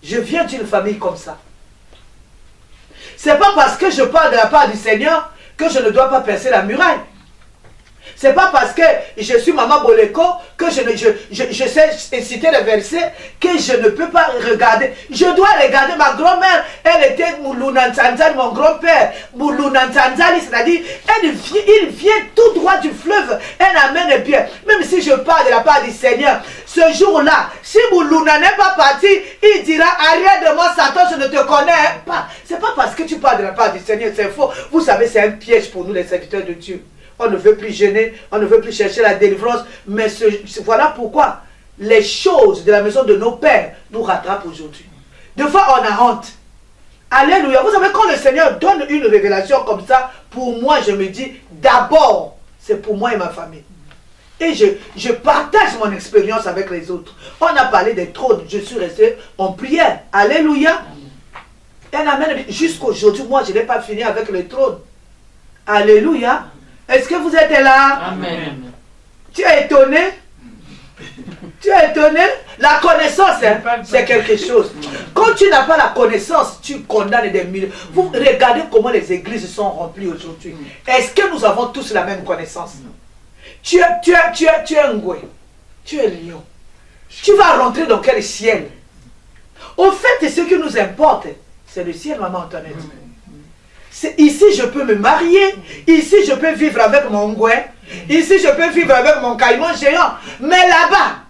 Je viens d'une famille comme ça. C'est pas parce que je parle de la part du Seigneur que je ne dois pas percer la muraille. C'est pas parce que je suis Maman Boleko que je sais citer les versets que je ne peux pas regarder. Je dois regarder ma grand-mère. Elle était Moulouna Nsanzali, mon grand-père. Moulouna Nsanzali, c'est-à-dire, il vient tout droit du fleuve. Elle amène bien. Même si je parle de la part du Seigneur, ce jour-là, si Moulouna n'est pas parti, il dira, arrière de moi, Satan, je ne te connais pas. C'est pas parce que tu parles de la part du Seigneur, c'est faux. Vous savez, c'est un piège pour nous, les serviteurs de Dieu. On ne veut plus gêner, on ne veut plus chercher la délivrance. Mais voilà pourquoi les choses de la maison de nos pères nous rattrapent aujourd'hui. Des fois, on a honte. Alléluia. Vous savez, quand le Seigneur donne une révélation comme ça, pour moi, je me dis, d'abord, c'est pour moi et ma famille. Et je partage mon expérience avec les autres. On a parlé des trônes, je suis resté en prière. Alléluia. Un amen. Jusqu'aujourd'hui, moi, je n'ai pas fini avec le trône. Alléluia. Est-ce que vous êtes là? Amen. Tu es étonné? Tu es étonné? La connaissance, hein, c'est quelque chose. Quand tu n'as pas la connaissance, tu condamnes des milliers. Vous regardez comment les églises sont remplies aujourd'hui. Est-ce que nous avons tous la même connaissance? Tu es un goué. Tu es lion. Tu vas rentrer dans quel ciel? Au fait, ce qui nous importe, c'est le ciel, maman Antoinette. Ici, je peux me marier. Ici, je peux vivre avec mon gouin. Ici, je peux vivre avec mon caïman géant. Mais là-bas,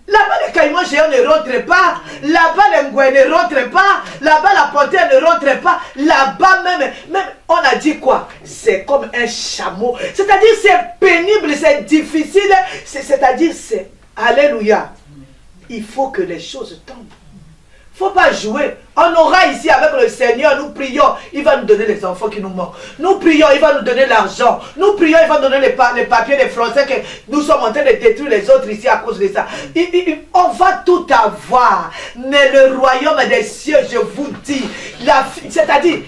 les caïmans géants ne rentrent pas. Là-bas, les gouins ne rentrent pas. Là-bas, la panthère ne rentre pas. Là-bas, même, on a dit quoi? C'est comme un chameau. C'est-à-dire, c'est pénible, c'est difficile. C'est-à-dire, c'est... Alléluia. Il faut que les choses tombent. Il ne faut pas jouer. On aura ici avec le Seigneur, nous prions, il va nous donner les enfants qui nous manquent. Nous prions, il va nous donner l'argent. Nous prions, il va nous donner les papiers des Français que nous sommes en train de détruire les autres ici à cause de ça. On va tout avoir. Mais le royaume des cieux, je vous dis, c'est-à-dire,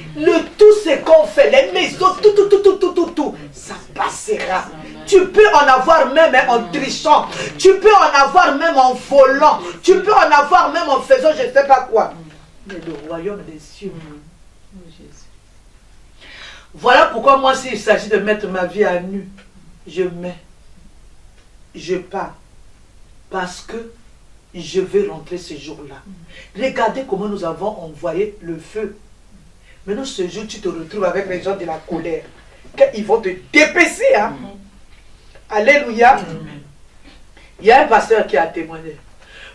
tout ce qu'on fait, les maisons, tout, ça passera. Tu peux en avoir même en trichant. Tu peux en avoir même en volant. Tu peux en avoir même en faisant je ne sais pas quoi. Mais le royaume des cieux. Voilà pourquoi moi, s'il s'agit de mettre ma vie à nu, je mets. Je pars. Parce que je vais rentrer ce jour-là. Regardez comment nous avons envoyé le feu. Maintenant, ce jour, tu te retrouves avec les gens de la colère. Ils vont te dépêcher. Hein? Alléluia. Il y a un pasteur qui a témoigné.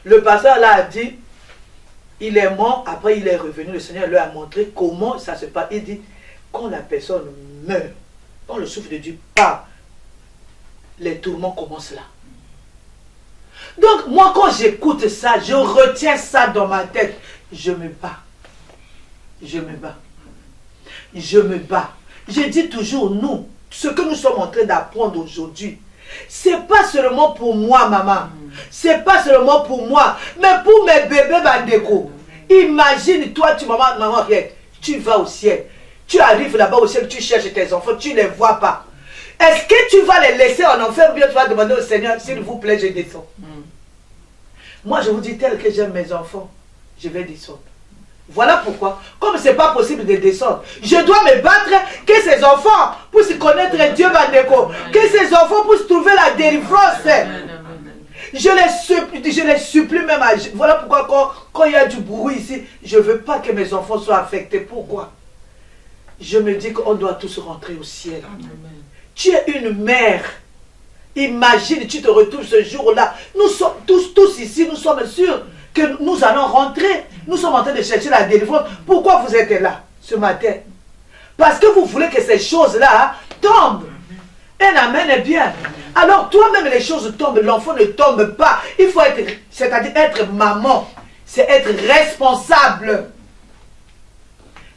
Le pasteur là a dit, il est mort, après il est revenu, le Seigneur lui a montré comment ça se passe. Il dit, quand la personne meurt, quand le souffle de Dieu part, les tourments commencent là. Donc moi quand j'écoute ça, je retiens ça dans ma tête. Je me bats. Je me bats. Je me bats. Je dis toujours, nous, ce que nous sommes en train d'apprendre aujourd'hui, c'est pas seulement pour moi, maman. C'est pas seulement pour moi, mais pour mes bébés Bandeko. Imagine, toi, maman Riette, tu vas au ciel. Tu arrives là-bas au ciel, tu cherches tes enfants, tu ne les vois pas. Est-ce que tu vas les laisser en enfer ou bien tu vas demander au Seigneur, s'il vous plaît, je descends. Moi, je vous dis, tel que j'aime mes enfants, je vais descendre. Voilà pourquoi, comme ce n'est pas possible de descendre, je dois me battre que ces enfants puissent connaître Dieu Bandeko, que ces enfants puissent trouver la délivrance. Je les supplie même à... Voilà pourquoi quand il y a du bruit ici, je ne veux pas que mes enfants soient affectés. Pourquoi? Je me dis qu'on doit tous rentrer au ciel. Amen. Tu es une mère. Imagine, tu te retrouves ce jour-là. Nous sommes tous ici, nous sommes sûrs que nous allons rentrer. Nous sommes en train de chercher la délivrance. Pourquoi vous êtes là ce matin? Parce que vous voulez que ces choses-là tombent. Un amen est bien. Alors toi-même les choses tombent, l'enfant ne tombe pas. Il faut être, c'est-à-dire être maman. C'est être responsable.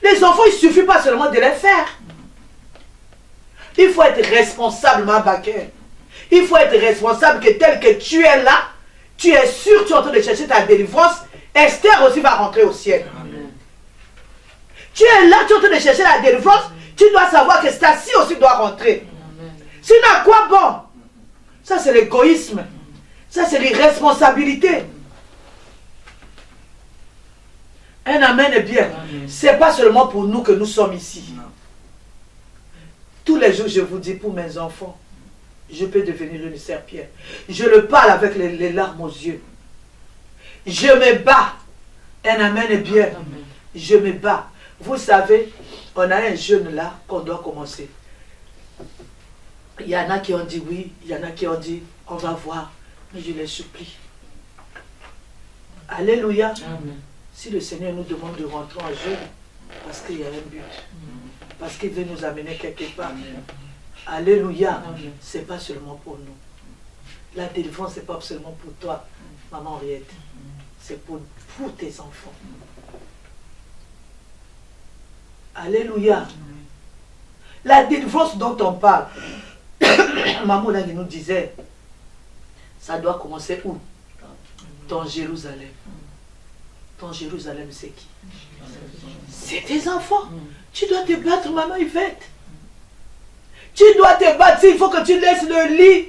Les enfants, il ne suffit pas seulement de les faire. Il faut être responsable, ma baquette. Il faut être responsable que tel que tu es là, tu es sûr que tu es en train de chercher ta délivrance. Esther aussi va rentrer au ciel. Amen. Tu es là, tu es en train de chercher la délivrance. Tu dois savoir que Stacy aussi doit rentrer. Amen. Sinon, à quoi bon? Ça, c'est l'égoïsme. Ça, c'est l'irresponsabilité. Un amen est bien. Ce n'est pas seulement pour nous que nous sommes ici. Non. Tous les jours, je vous dis, pour mes enfants, je peux devenir une serpillère. Je le parle avec les larmes aux yeux. Je me bats. Un amen est bien. Amen. Je me bats. Vous savez, on a un jeûne là qu'on doit commencer. Il y en a qui ont dit oui, il y en a qui ont dit on va voir. Mais je les supplie. Alléluia. Amen. Si le Seigneur nous demande de rentrer en jeûne, parce qu'il y a un but. Parce qu'il veut nous amener quelque part. Amen. Alléluia. Ce n'est pas seulement pour nous. La délivrance, ce n'est pas seulement pour toi, maman Henriette. C'est pour tes enfants. Alléluia. La délivrance dont on parle, Maman Nagui nous disait, ça doit commencer où? Dans Jérusalem. Ton Jérusalem, c'est qui? C'est tes enfants. Tu dois te battre, maman Yvette. Tu dois te battre. Il faut que tu laisses le lit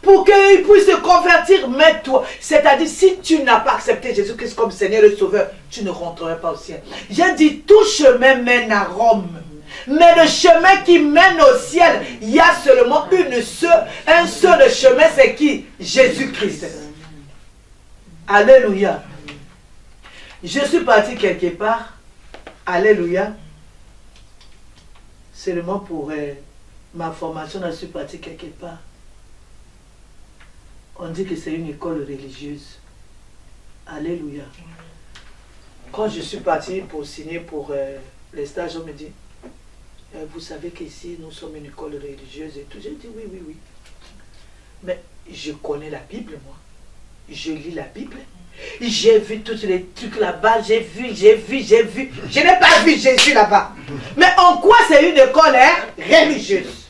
pour qu'ils puissent se convertir. Mais toi, c'est-à-dire, si tu n'as pas accepté Jésus-Christ comme Seigneur et Sauveur, tu ne rentreras pas au ciel. J'ai dit, tout chemin mène à Rome. Mais le chemin qui mène au ciel, il y a seulement un seul chemin, c'est qui? Jésus-Christ. Alléluia. Je suis parti quelque part. Alléluia. Seulement pour ma formation, je suis parti quelque part. On dit que c'est une école religieuse. Alléluia. Quand je suis parti pour signer pour les stages, on me dit, vous savez qu'ici, nous sommes une école religieuse et tout. J'ai dit, oui, oui, oui. Mais je connais la Bible, moi. Je lis la Bible. J'ai vu tous les trucs là-bas. J'ai vu. Je n'ai pas vu Jésus là-bas. Mais en quoi c'est une école religieuse?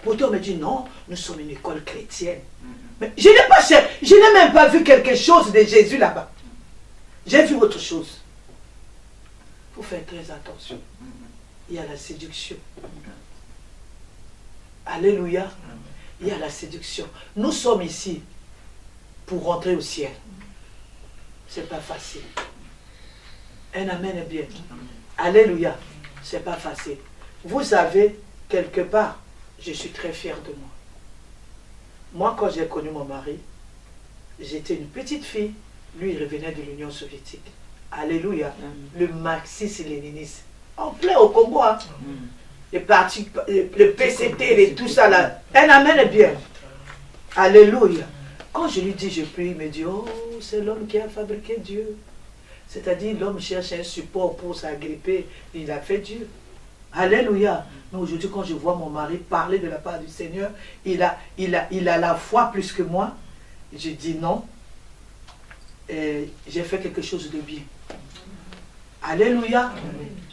Pourtant, on me dit, non, nous sommes une école chrétienne. Mais je n'ai même pas vu quelque chose de Jésus là-bas. J'ai vu autre chose. Il faut faire très attention. Il y a la séduction. Alléluia. Il y a la séduction. Nous sommes ici pour rentrer au ciel. C'est pas facile. Un amen est bien. Alléluia. C'est pas facile. Vous savez, quelque part, je suis très fier de moi. Moi, quand j'ai connu mon mari, j'étais une petite fille. Lui, il revenait de l'Union soviétique. Alléluia. Le marxisme-léninisme. En plein au Congo. Hein. Les partis, le PCT et tout ça là. Un amen est bien. Alléluia. Quand je lui dis, je prie, il me dit, oh, c'est l'homme qui a fabriqué Dieu. C'est-à-dire, l'homme cherche un support pour s'agripper. Il a fait Dieu. Alléluia. Mais aujourd'hui, quand je vois mon mari parler de la part du Seigneur, il a la foi plus que moi. Je dis non. J'ai fait quelque chose de bien. Alléluia.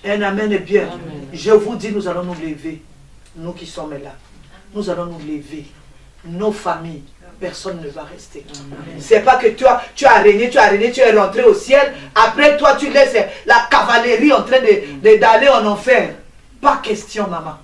Un amen est bien. Amen. Je vous dis, nous allons nous lever. Nous qui sommes là. Nous allons nous lever. Nos familles. Personne ne va rester. C'est pas que toi, tu as régné, tu es rentré au ciel. Après toi, tu laisses la cavalerie en train d'aller en enfer. Pas question, maman.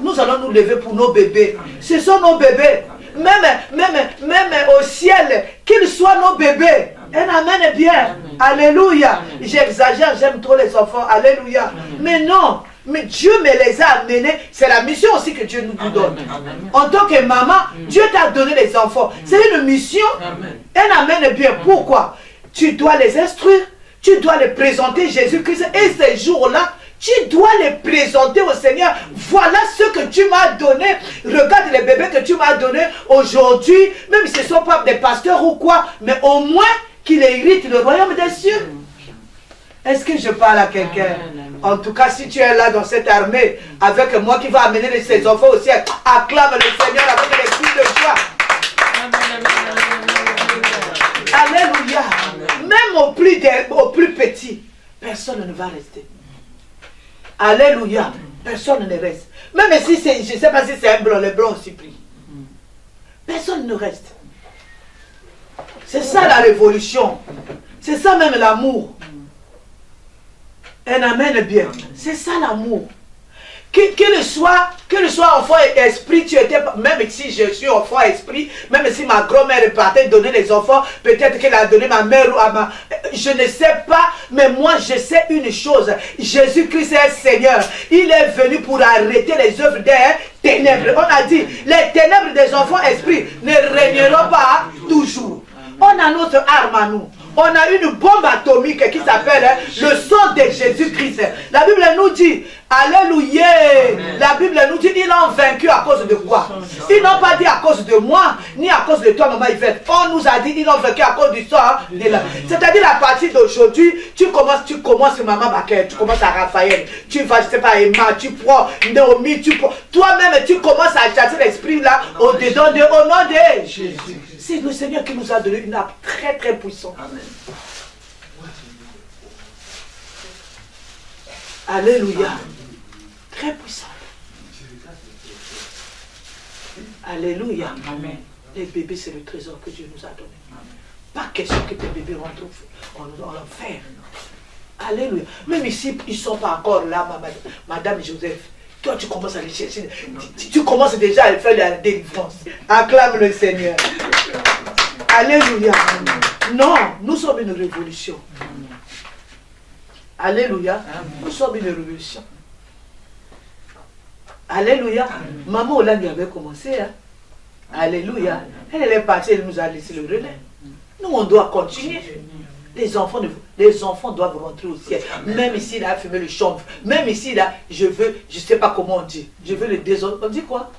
Nous allons nous lever pour nos bébés. Ce sont nos bébés. Même au ciel, qu'ils soient nos bébés. Un amen est bien. Amen. Alléluia. J'exagère, j'aime trop les enfants. Alléluia. Amen. Mais non. Mais Dieu me les a amenés. C'est la mission aussi que Dieu nous donne. Amen. En tant que maman, Dieu t'a donné les enfants. C'est une mission. Amen. Un amen est bien. Pourquoi? Tu dois les instruire. Tu dois les présenter Jésus-Christ. Et ces jours-là, tu dois les présenter au Seigneur. Voilà ce que tu m'as donné. Regarde les bébés que tu m'as donnés aujourd'hui. Même si ce ne sont pas des pasteurs ou quoi. Mais au moins qu'il hérite le royaume des cieux. Est-ce que je parle à quelqu'un? En tout cas, si tu es là dans cette armée, avec moi qui va amener ses enfants au ciel, acclame le Seigneur avec les cris de joie. Alléluia. Même au plus petit, personne ne va rester. Alléluia. Personne ne reste. Même si c'est, je ne sais pas si c'est un blanc, le blanc aussi prie. Personne ne reste. C'est ça la révolution. C'est ça même l'amour. Un amen bien. C'est ça l'amour. Que le soit enfant et esprit, tu étais, même si je suis enfant et esprit, même si ma grand-mère partait donner les enfants, peut-être qu'elle a donné ma mère ou à ma... Je ne sais pas, mais moi je sais une chose. Jésus-Christ est Seigneur. Il est venu pour arrêter les œuvres des ténèbres. On a dit, les ténèbres des enfants esprits ne régneront pas toujours. On a notre arme à nous. On a une bombe atomique qui s'appelle le sang de Jésus-Christ. La Bible nous dit, alléluia. La Bible nous dit, ils l'ont vaincu à cause de quoi? Ils n'ont pas dit à cause de moi, ni à cause de toi, maman Yvette. On nous a dit, ils l'ont vaincu à cause du sang. C'est-à-dire, à partir d'aujourd'hui, tu commences maman Baker, tu commences à Raphaël, tu vas, je sais pas, Emma, tu prends Naomi, tu prends. Toi-même, tu commences à chasser l'esprit là, au-dedans de, au nom de Jésus. C'est le Seigneur qui nous a donné une arme très très puissante. Amen. Alléluia. Très puissante. Alléluia. Amen. Les bébés, c'est le trésor que Dieu nous a donné. Pas question que tes bébés rentrent en enfer. Alléluia. Même ici, ils ne sont pas encore là, Madame Joseph. Toi, tu commences à les chercher. Tu commences déjà à faire la délivrance. Acclame le Seigneur. Alléluia. Non, nous sommes une révolution. Alléluia. Nous sommes une révolution. Alléluia. Maman Hollande avait commencé. Hein? Alléluia. Elle est partie, elle nous a laissé le relais. Nous, on doit continuer. Les enfants doivent rentrer au ciel. Même ici, là, fumer le chanvre. Même ici, là, je ne sais pas comment on dit. Je veux le désintoxiquer. On dit quoi?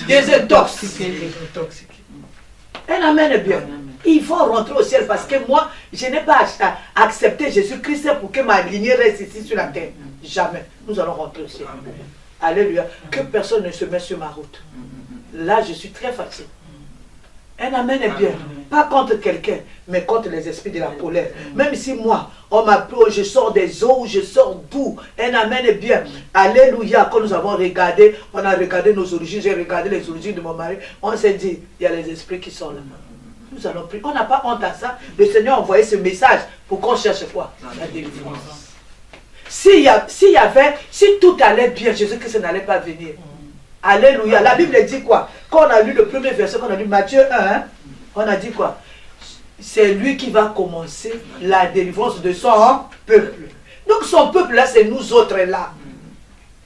Désintoxiquer. Un amen est bien. Ils vont rentrer au ciel parce que moi, je n'ai pas accepté Jésus-Christ pour que ma lignée reste ici sur la terre. Jamais. Nous allons rentrer au ciel. Alléluia. Que personne ne se mette sur ma route. Là, je suis très fatigué. Un amen est bien. Pas contre quelqu'un, mais contre les esprits de la colère. Même si moi, on m'appelle, je sors des eaux, je sors d'où. Un amen est bien. Alléluia. Quand nous avons regardé, on a regardé nos origines, j'ai regardé les origines de mon mari, on s'est dit, il y a les esprits qui sont là. Nous allons prier. On n'a pas honte à ça. Le Seigneur a envoyé ce message pour qu'on cherche quoi? La délivrance. Si tout allait bien, Jésus-Christ n'allait pas venir. Alléluia. La Bible dit quoi? Quand on a lu le premier verset, qu'on a lu Matthieu 1, hein, on a dit quoi? C'est lui qui va commencer la délivrance de son peuple. Donc son peuple là, c'est nous autres là.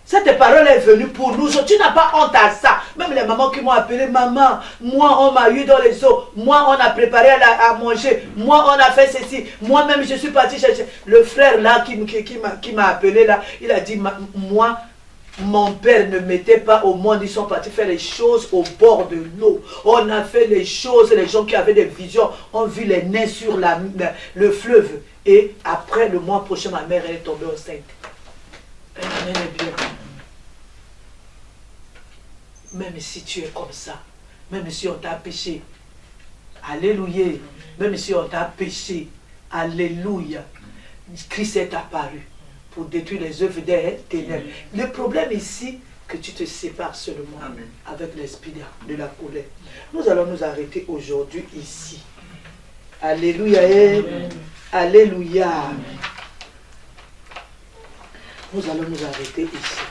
Cette parole est venue pour nous. Tu n'as pas honte à ça. Même les mamans qui m'ont appelé, maman, moi on m'a eu dans les eaux, moi on a préparé à manger, moi on a fait ceci, moi-même je suis parti chercher. Le frère là qui m'a appelé là, il a dit, moi, mon père ne mettait pas au monde, ils sont partis faire les choses au bord de l'eau. On a fait les choses, les gens qui avaient des visions ont vu les nains sur le fleuve. Et après le mois prochain, ma mère elle est tombée enceinte. Amen est bien. Même si tu es comme ça, même si on t'a péché, alléluia, même si on t'a péché, alléluia, Christ est apparu pour détruire les œuvres des ténèbres. Le problème ici, que tu te sépares seulement avec l'esprit de la colère. Nous allons nous arrêter aujourd'hui ici. Alléluia. Alléluia. Nous allons nous arrêter ici.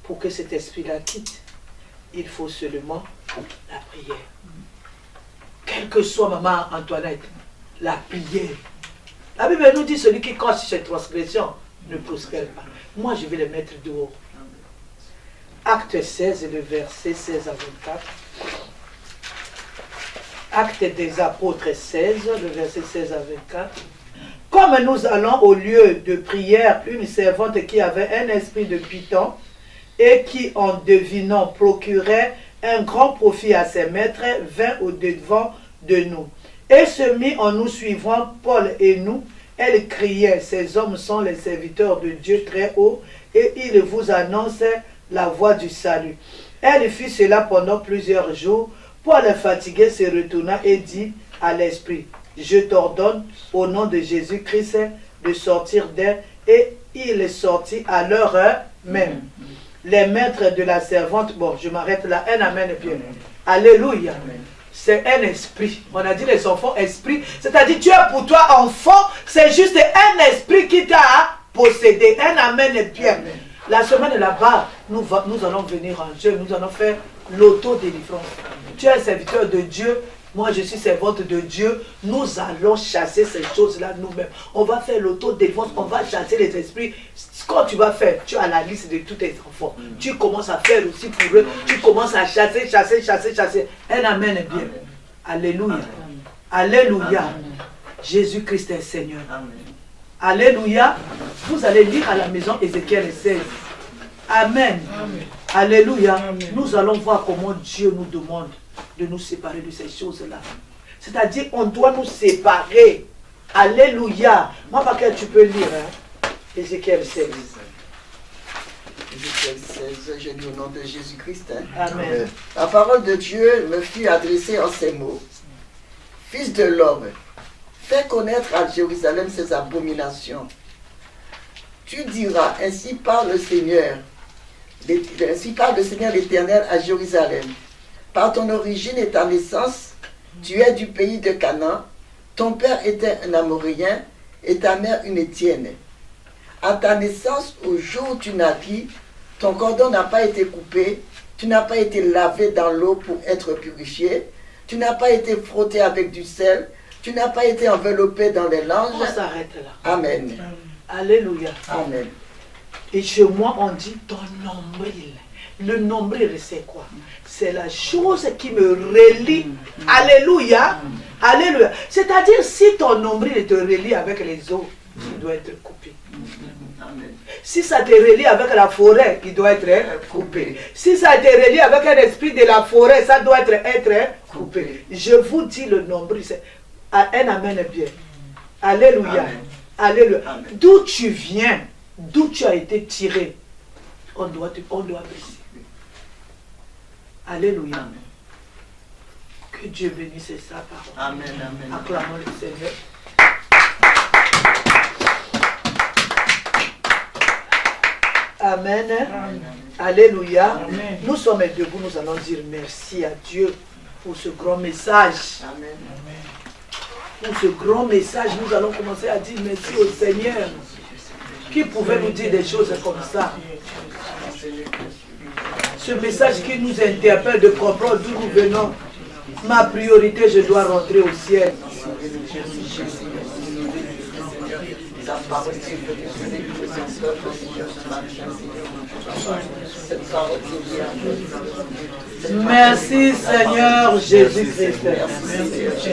Pour que cet esprit-là quitte, il faut seulement la prière. Quelle que soit maman Antoinette, la prière. La Bible nous dit, celui qui cache ses transgressions ne prospère pas. Moi, je vais les mettre dehors. Acte 16, le verset 16 à 24. Acte des apôtres 16, le verset 16 à 24. Comme nous allons au lieu de prière, une servante qui avait un esprit de Python et qui, en devinant, procurait un grand profit à ses maîtres, vint au-devant de nous. Et se mit en nous suivant, Paul et nous, elle criait, ces hommes sont les serviteurs de Dieu très haut, et ils vous annoncent la voie du salut. Elle fit cela pendant plusieurs jours. Paul, fatigué, se retourna et dit à l'esprit, je t'ordonne au nom de Jésus-Christ de sortir d'elle, et il sortit à l'heure même. Les maîtres de la servante, bon, je m'arrête là, un amen bien. Alléluia. C'est un esprit. On a dit les enfants, esprit. C'est-à-dire, tu es pour toi enfant, c'est juste un esprit qui t'a possédé. Un amen bien. La semaine là-bas, nous allons venir en Dieu, nous allons faire l'auto-délivrance. Tu es un serviteur de Dieu, moi je suis servante de Dieu, nous allons chasser ces choses-là nous-mêmes. On va faire l'auto-délivrance, on va chasser les esprits. Quand tu vas faire, tu as la liste de tous tes enfants. Tu commences à faire aussi pour eux, tu commences à chasser. Un amen est bien. Alléluia. Alléluia. Jésus-Christ est Seigneur. Alléluia. Vous allez lire à la maison Ézéchiel 16. Amen. Alléluia. Nous allons voir comment Dieu nous demande de nous séparer de ces choses-là. C'est-à-dire, on doit nous séparer. Alléluia. Moi, par quel tu peux lire, hein? Ézéchiel 16. Ézéchiel 16, je lis au nom de Jésus-Christ. Hein? Amen. La parole de Dieu me fut adressée en ces mots. Fils de l'homme, Fais connaître à Jérusalem ses abominations. Tu diras, ainsi parle le Seigneur. Ainsi parle le Seigneur l'Éternel à Jérusalem. Par ton origine et ta naissance, tu es du pays de Canaan. Ton père était un Amoréen et ta mère une Étienne. À ta naissance, au jour où tu naquis, ton cordon n'a pas été coupé, tu n'as pas été lavé dans l'eau pour être purifié, tu n'as pas été frotté avec du sel, tu n'as pas été enveloppé dans les langes. On s'arrête là. Amen. Alléluia. Amen. Et chez moi, on dit ton nombril. Le nombril, c'est quoi? C'est la chose qui me relie. Alléluia. Alléluia. C'est-à-dire, si ton nombril te relie avec les eaux, il doit être coupé. Amen. Si ça te relie avec la forêt, il doit être coupé. Si ça te relie avec un esprit de la forêt, ça doit être coupé. Je vous dis le nombril, c'est un amen bien. Alléluia. Amen. Alléluia. Amen. D'où tu viens, d'où tu as été tiré, on doit baisser. Alléluia. Amen. Que Dieu bénisse sa parole. Amen. Amen. Acclamons le Seigneur. Amen. Amen. Alléluia. Amen. Nous sommes debout, nous allons dire merci à Dieu pour ce grand message. Amen. Pour ce grand message, nous allons commencer à dire merci au Seigneur. Qui pouvait nous dire des choses comme ça? Ce message qui nous interpelle de comprendre d'où nous venons. Ma priorité, je dois rentrer au ciel. Merci Seigneur Jésus-Christ.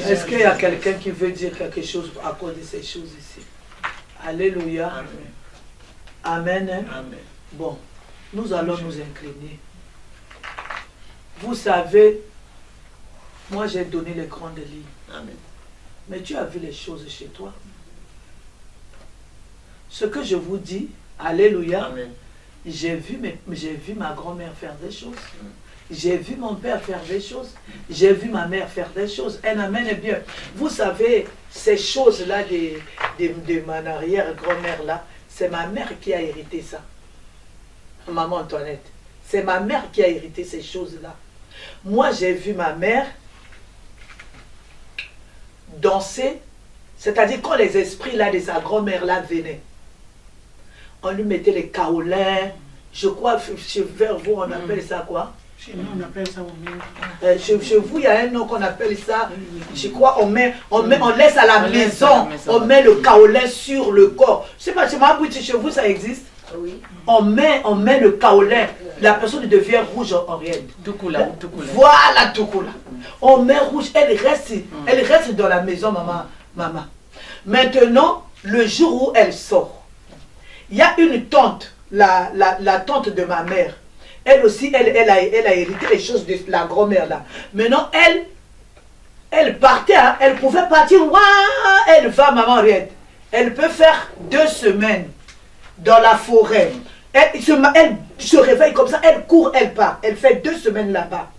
Est-ce qu'il y a quelqu'un qui veut dire quelque chose à cause de ces choses ici? Alléluia. Amen. Amen. Bon, nous allons nous incliner. Vous savez, moi j'ai donné les grandes lignes. Amen. Mais tu as vu les choses chez toi. Ce que je vous dis, alléluia, Amen. j'ai vu ma grand-mère faire des choses. J'ai vu mon père faire des choses. J'ai vu ma mère faire des choses. Un amen est bien. Vous savez, ces choses-là de ma arrière-grand-mère-là, c'est ma mère qui a hérité ça. Maman Antoinette. C'est ma mère qui a hérité ces choses-là. Moi, j'ai vu ma mère danser. C'est-à-dire quand les esprits là de sa grand-mère là venaient, on lui mettait les kaolins. Je crois, vers vous, on appelle ça quoi? Chez nous, on appelle ça au chez vous, il y a un nom qu'on appelle ça. Je crois, on laisse à la maison, on met le kaolin sur le corps. Je sais pas, chez vous, ça existe? Oui. On met le kaolin. La personne devient rouge en réel. Tukula. Voilà, Tukula. On met rouge, elle reste dans la maison, maman. Maintenant, le jour où elle sort, il y a une tante, la tante de ma mère. Elle aussi, elle a hérité les choses de la grand-mère là. Maintenant, elle partait, hein, elle pouvait partir, ouah, elle va, maman Riette. Elle peut faire 2 semaines dans la forêt. Elle se réveille comme ça, elle court, elle part. Elle fait 2 semaines là-bas.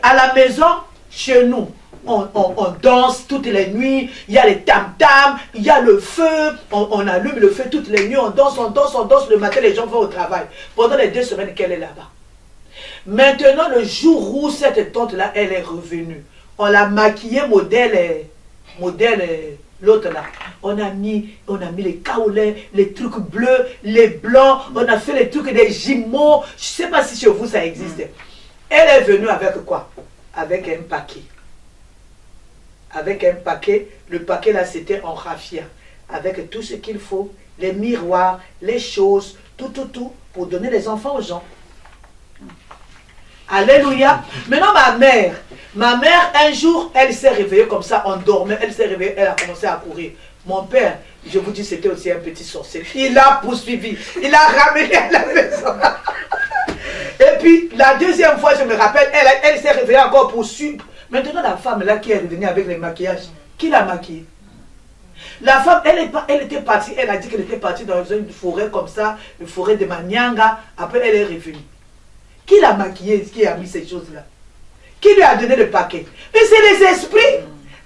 À la maison, chez nous, on danse toutes les nuits, il y a les tam-tams, il y a le feu, on allume le feu toutes les nuits, on danse, le matin les gens vont au travail. Pendant les 2 semaines qu'elle est là-bas. Maintenant, le jour où cette tante-là, elle est revenue, on l'a maquillée modèle l'autre là. On a mis les kaolins, les trucs bleus, les blancs, on a fait les trucs des jumeaux. Je ne sais pas si chez vous ça existe. Elle est venue avec quoi? Avec un paquet. Avec un paquet, le paquet là c'était en raffia, avec tout ce qu'il faut, les miroirs, les choses, tout, pour donner les enfants aux gens. Alléluia. Maintenant ma mère un jour, elle s'est réveillée comme ça, on dormait, elle s'est réveillée, elle a commencé à courir. Mon père, je vous dis, c'était aussi un petit sorcier. Il l'a poursuivi, il l'a ramené à la maison. Et puis la deuxième fois, je me rappelle, elle s'est réveillée encore pour suivre. Maintenant, la femme là qui est revenue avec les maquillages, qui l'a maquillée? La femme, elle était partie, elle a dit qu'elle était partie dans une forêt comme ça, une forêt de Manyanga. Après, elle est revenue. Qui l'a maquillée, qui a mis ces choses-là? Qui lui a donné le paquet? Mais c'est les esprits.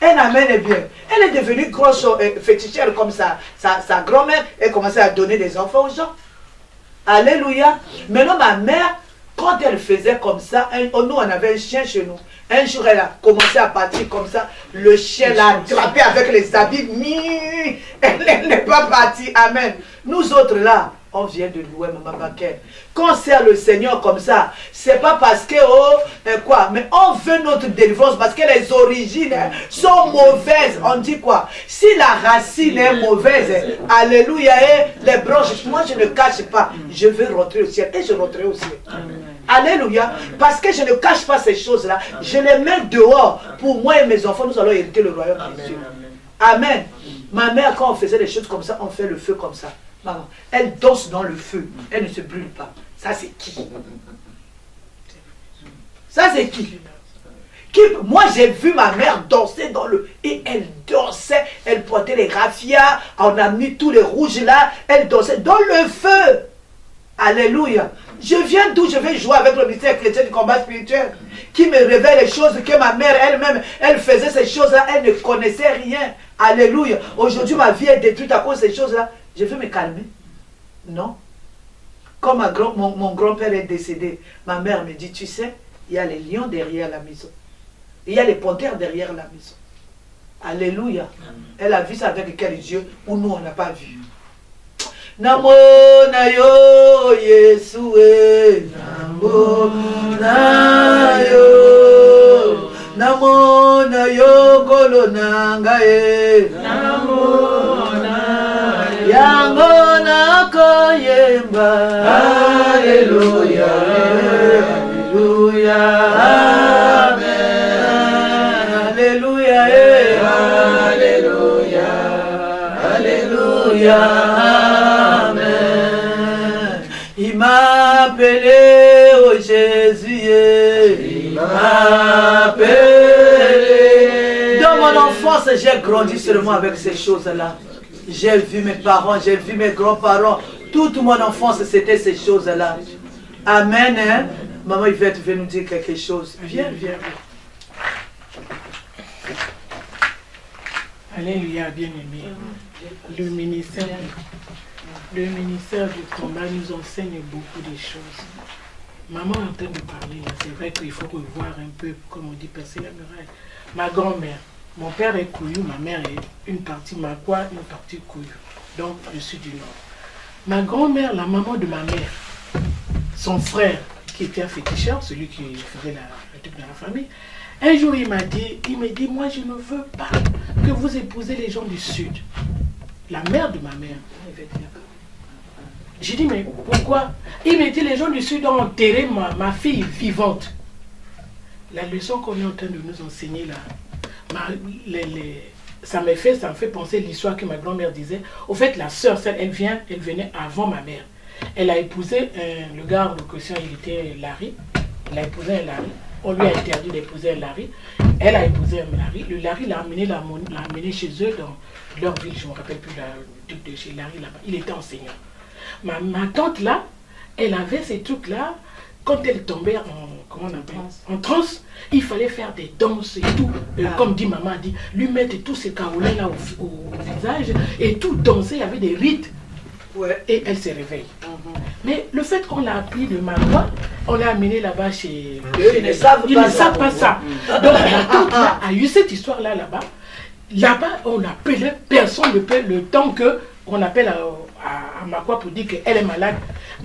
Un amen est bien. Elle est devenue grosse fétichère comme ça. Sa grand-mère, elle commençait à donner des enfants aux gens. Alléluia. Maintenant, ma mère, quand elle faisait comme ça, nous, on avait un chien chez nous. Un jour, elle a commencé à partir comme ça. Le chien l'a attrapé avec les habits. Elle n'est pas partie. Amen. Nous autres, là, on vient de louer Maman Baker. Quand on sert le Seigneur comme ça, c'est pas parce que, mais on veut notre délivrance parce que les origines sont mauvaises. On dit quoi? Si la racine est mauvaise, alléluia, et les branches, moi je ne cache pas, je veux rentrer au ciel et je rentrerai au ciel. Alléluia, parce que je ne cache pas ces choses-là, je les mets dehors. Pour moi et mes enfants, nous allons hériter le royaume des cieux. Amen. Ma mère, quand on faisait des choses comme ça, on fait le feu comme ça. Maman, elle danse dans le feu, elle ne se brûle pas. Ça c'est qui? Ça c'est qui? Moi j'ai vu ma mère danser dans le... Et elle dansait, elle portait les raffias, on a mis tous les rouges là, elle dansait dans le feu. Alléluia. Je viens d'où je vais jouer avec le ministère chrétien du combat spirituel, qui me révèle les choses que ma mère elle-même, elle faisait ces choses-là, elle ne connaissait rien. Alléluia. Aujourd'hui ma vie est détruite à cause de ces choses-là. Je veux me calmer. Non. Quand mon grand-père est décédé, ma mère me dit, tu sais, il y a les lions derrière la maison. Il y a les panthères derrière la maison. Alléluia. Elle a vu ça avec quels yeux où nous on n'a pas vu. Namo na yo Yesue, Namo na yo, Namo na yo kolonangae, Namo na yo, yango na koyemba, Alléluia, Alléluia, Amen, Alléluia, Alléluia, Alléluia. Il m'a appelé, oh Jésus, il m'a appelé. Dans mon enfance, j'ai grandi seulement avec ces choses-là. J'ai vu mes parents, j'ai vu mes grands-parents. Toute mon enfance, c'était ces choses-là. Amen. Hein? Maman Yvette veut nous dire quelque chose. Viens, viens. Alléluia, bien-aimé. Le ministère du combat nous enseigne beaucoup de choses. Maman est en train de parler, c'est vrai qu'il faut revoir un peu, comme on dit, percer la muraille. Ma grand-mère, mon père est Kouyou, ma mère est une partie Makwa, une partie Kouyou. Donc, je suis du Nord. Ma grand-mère, la maman de ma mère, son frère, qui était un féticheur, celui qui faisait le truc dans la famille, un jour il m'a dit, moi je ne veux pas que vous épousez les gens du Sud. La mère de ma mère. J'ai dit, mais pourquoi? Il me dit, les gens du Sud ont enterré ma fille vivante. La leçon qu'on est en train de nous enseigner là, ça me fait penser l'histoire que ma grand-mère disait. Au fait, la sœur, elle venait avant ma mère. Elle a épousé le gars en locution, il était Larry. Elle a épousé un Larry. On lui a interdit d'épouser un Larry. Elle a épousé un Larry. Le Larry l'a amené chez eux dans leur ville. Je ne me rappelle plus le truc de chez Larry là-bas. Il était enseignant. Ma tante là, elle avait ces trucs-là. Quand elle tombait en transe, il fallait faire des danses et tout. Comme dit maman, dit, lui mettre tous ces carolins là au visage et tout danser, il y avait des rites. Ouais. Et elle se réveille. Mais le fait qu'on l'a appris de Makwa, on l'a amené là-bas chez eux. Ils ne savent pas ça. Donc la tante là a eu cette histoire-là là-bas. Là-bas, on appelait personne le temps qu'on appelle à Makwa pour dire qu'elle est malade.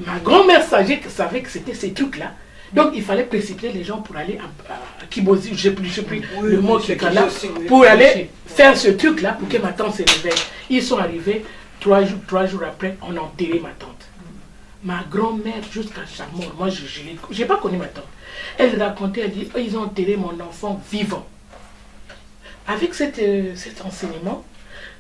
Ma grand-mère savait que c'était ces trucs-là. Donc il fallait précipiter les gens pour aller à Kibozi, je sais plus le mot qui est là, pour aller faire ce truc-là pour que ma tante se réveille. Ils sont arrivés. 3 jours après, on a enterré ma tante. Ma grand-mère, jusqu'à sa mort, moi je n'ai pas connu ma tante. Elle racontait, elle dit, oh, ils ont enterré mon enfant vivant. Avec cet enseignement,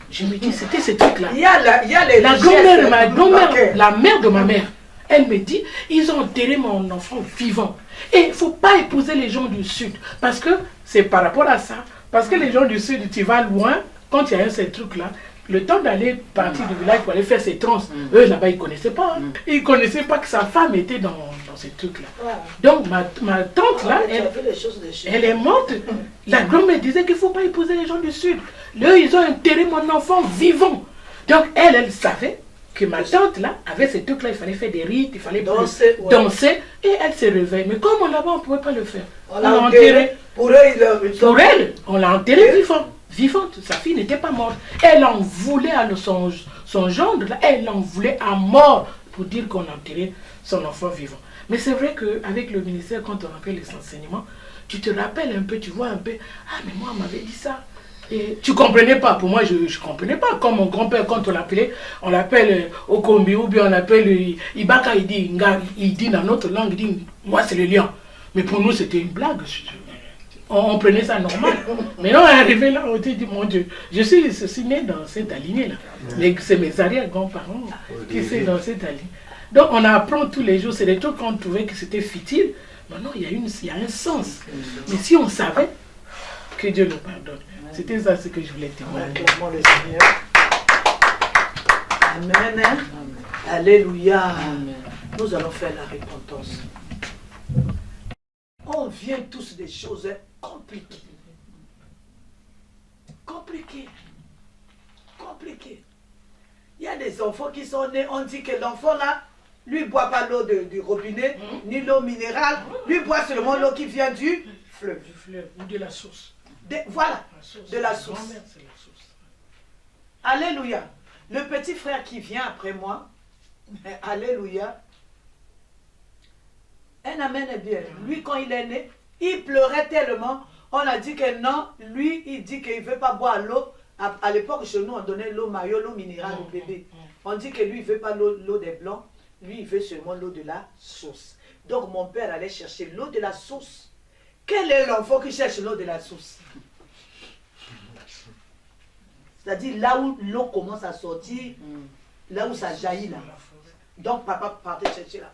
je me dis, c'était ce truc-là. Il y a la grand-mère, la mère de ma mère, elle me dit, ils ont enterré mon enfant vivant. Et il ne faut pas épouser les gens du Sud, parce que c'est par rapport à ça. Parce que les gens du Sud, tu vas loin, quand il y a ce truc-là, le temps d'aller partir du village pour aller faire ses trans, eux là-bas ils ne connaissaient pas. Hein. Ils ne connaissaient pas que sa femme était dans ces trucs-là. Donc ma tante là, elle est morte. La grand-mère disait qu'il ne faut pas épouser les gens du sud. Eux, ils ont enterré mon enfant vivant. Donc elle savait que ma tante là avait ces trucs-là, il fallait faire des rites, il fallait danser, et elle se réveille. Mais comme là-bas, on ne pouvait pas le faire. On l'a enterré. Pour elle, on l'a enterré vivante. Sa fille n'était pas morte. Elle en voulait à son gendre, là, elle en voulait à mort pour dire qu'on enterrait son enfant vivant. Mais c'est vrai qu'avec le ministère, quand on appelle les enseignements, tu te rappelles un peu, tu vois un peu, ah mais moi on m'avait dit ça. Et tu ne comprenais pas. Pour moi, je ne comprenais pas. Comme mon grand-père, quand on l'appelle Okombi ou bien on l'appelle Ibaka, il dit dans notre langue, il dit, moi c'est le lion. Mais pour nous, c'était une blague. On prenait ça normal. Mais non, on est arrivé là, on dit, mon Dieu, je suis né dans cette lignée-là. Mais c'est mes arrière-grands-parents qui sont dans cette lignée. Donc on apprend tous les jours, c'est des trucs qu'on trouvait que c'était futile. Maintenant, il y a un sens. Mais si on savait, que Dieu nous pardonne. C'était ça ce que je voulais témoigner. Acclamons le Seigneur. Amen. Amen. Alléluia. Amen. Nous allons faire la repentance. On vient tous des choses compliquées. Compliquées. Il y a des enfants qui sont nés, on dit que l'enfant là, lui ne boit pas l'eau du robinet, ni l'eau minérale, lui boit seulement l'eau qui vient du fleuve. Du fleuve ou de la source. Voilà, de la source. Alléluia. Le petit frère qui vient après moi, alléluia. Un amen est bien. Lui, quand il est né, il pleurait tellement. On a dit que non, lui, il dit qu'il ne veut pas boire l'eau. À l'époque, chez nous, on donnait l'eau maillot, l'eau minérale au bébé. On dit que lui, il ne veut pas l'eau des blancs. Lui, il veut seulement l'eau de la source. Donc, mon père allait chercher l'eau de la source. Quel est l'enfant qui cherche l'eau de la source? C'est-à-dire là où l'eau commence à sortir, là où ça jaillit là. Donc papa partait chercher là-bas.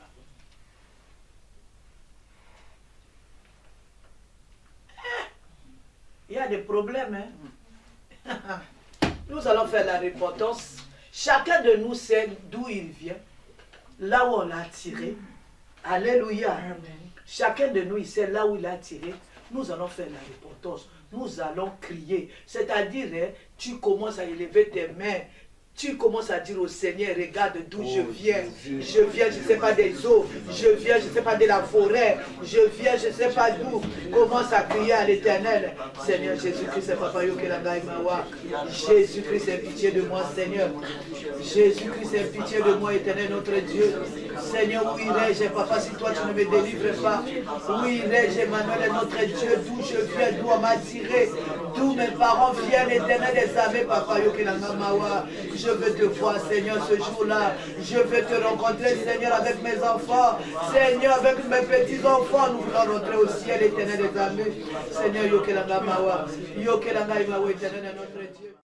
Il y a des problèmes. Hein? Nous allons faire la repentance. Chacun de nous sait d'où il vient, là où on l'a tiré. Alléluia. Amen. Chacun de nous, il sait là où il a tiré. Nous allons faire la repentance. Nous allons crier. C'est-à-dire, tu commences à élever tes mains. Tu commences à dire au Seigneur, regarde d'où je viens. Je viens, je ne sais pas des eaux. Je viens, je ne sais pas de la forêt. Je viens, je ne sais pas d'où. Commence à crier à l'Éternel. Seigneur Jésus-Christ, c'est Papa Yokelangaimawa. Jésus-Christ, aie pitié de moi, Seigneur. Jésus-Christ, aie pitié de moi, Éternel, notre Dieu. Seigneur, où irai-je, Papa, si toi tu ne me délivres pas? Où irai-je, Emmanuel, notre Dieu, d'où je viens, d'où on m'a tiré, d'où mes parents viennent, Éternel des armées, Papa Yokelangaimawa. Je veux te voir, Seigneur, ce jour-là. Je veux te rencontrer, Seigneur, avec mes enfants. Seigneur, avec mes petits-enfants. Nous voulons rentrer au ciel, Éternel des armées. Seigneur, Yokelangaimawa. Yokelangaimawa, Éternel, notre Dieu.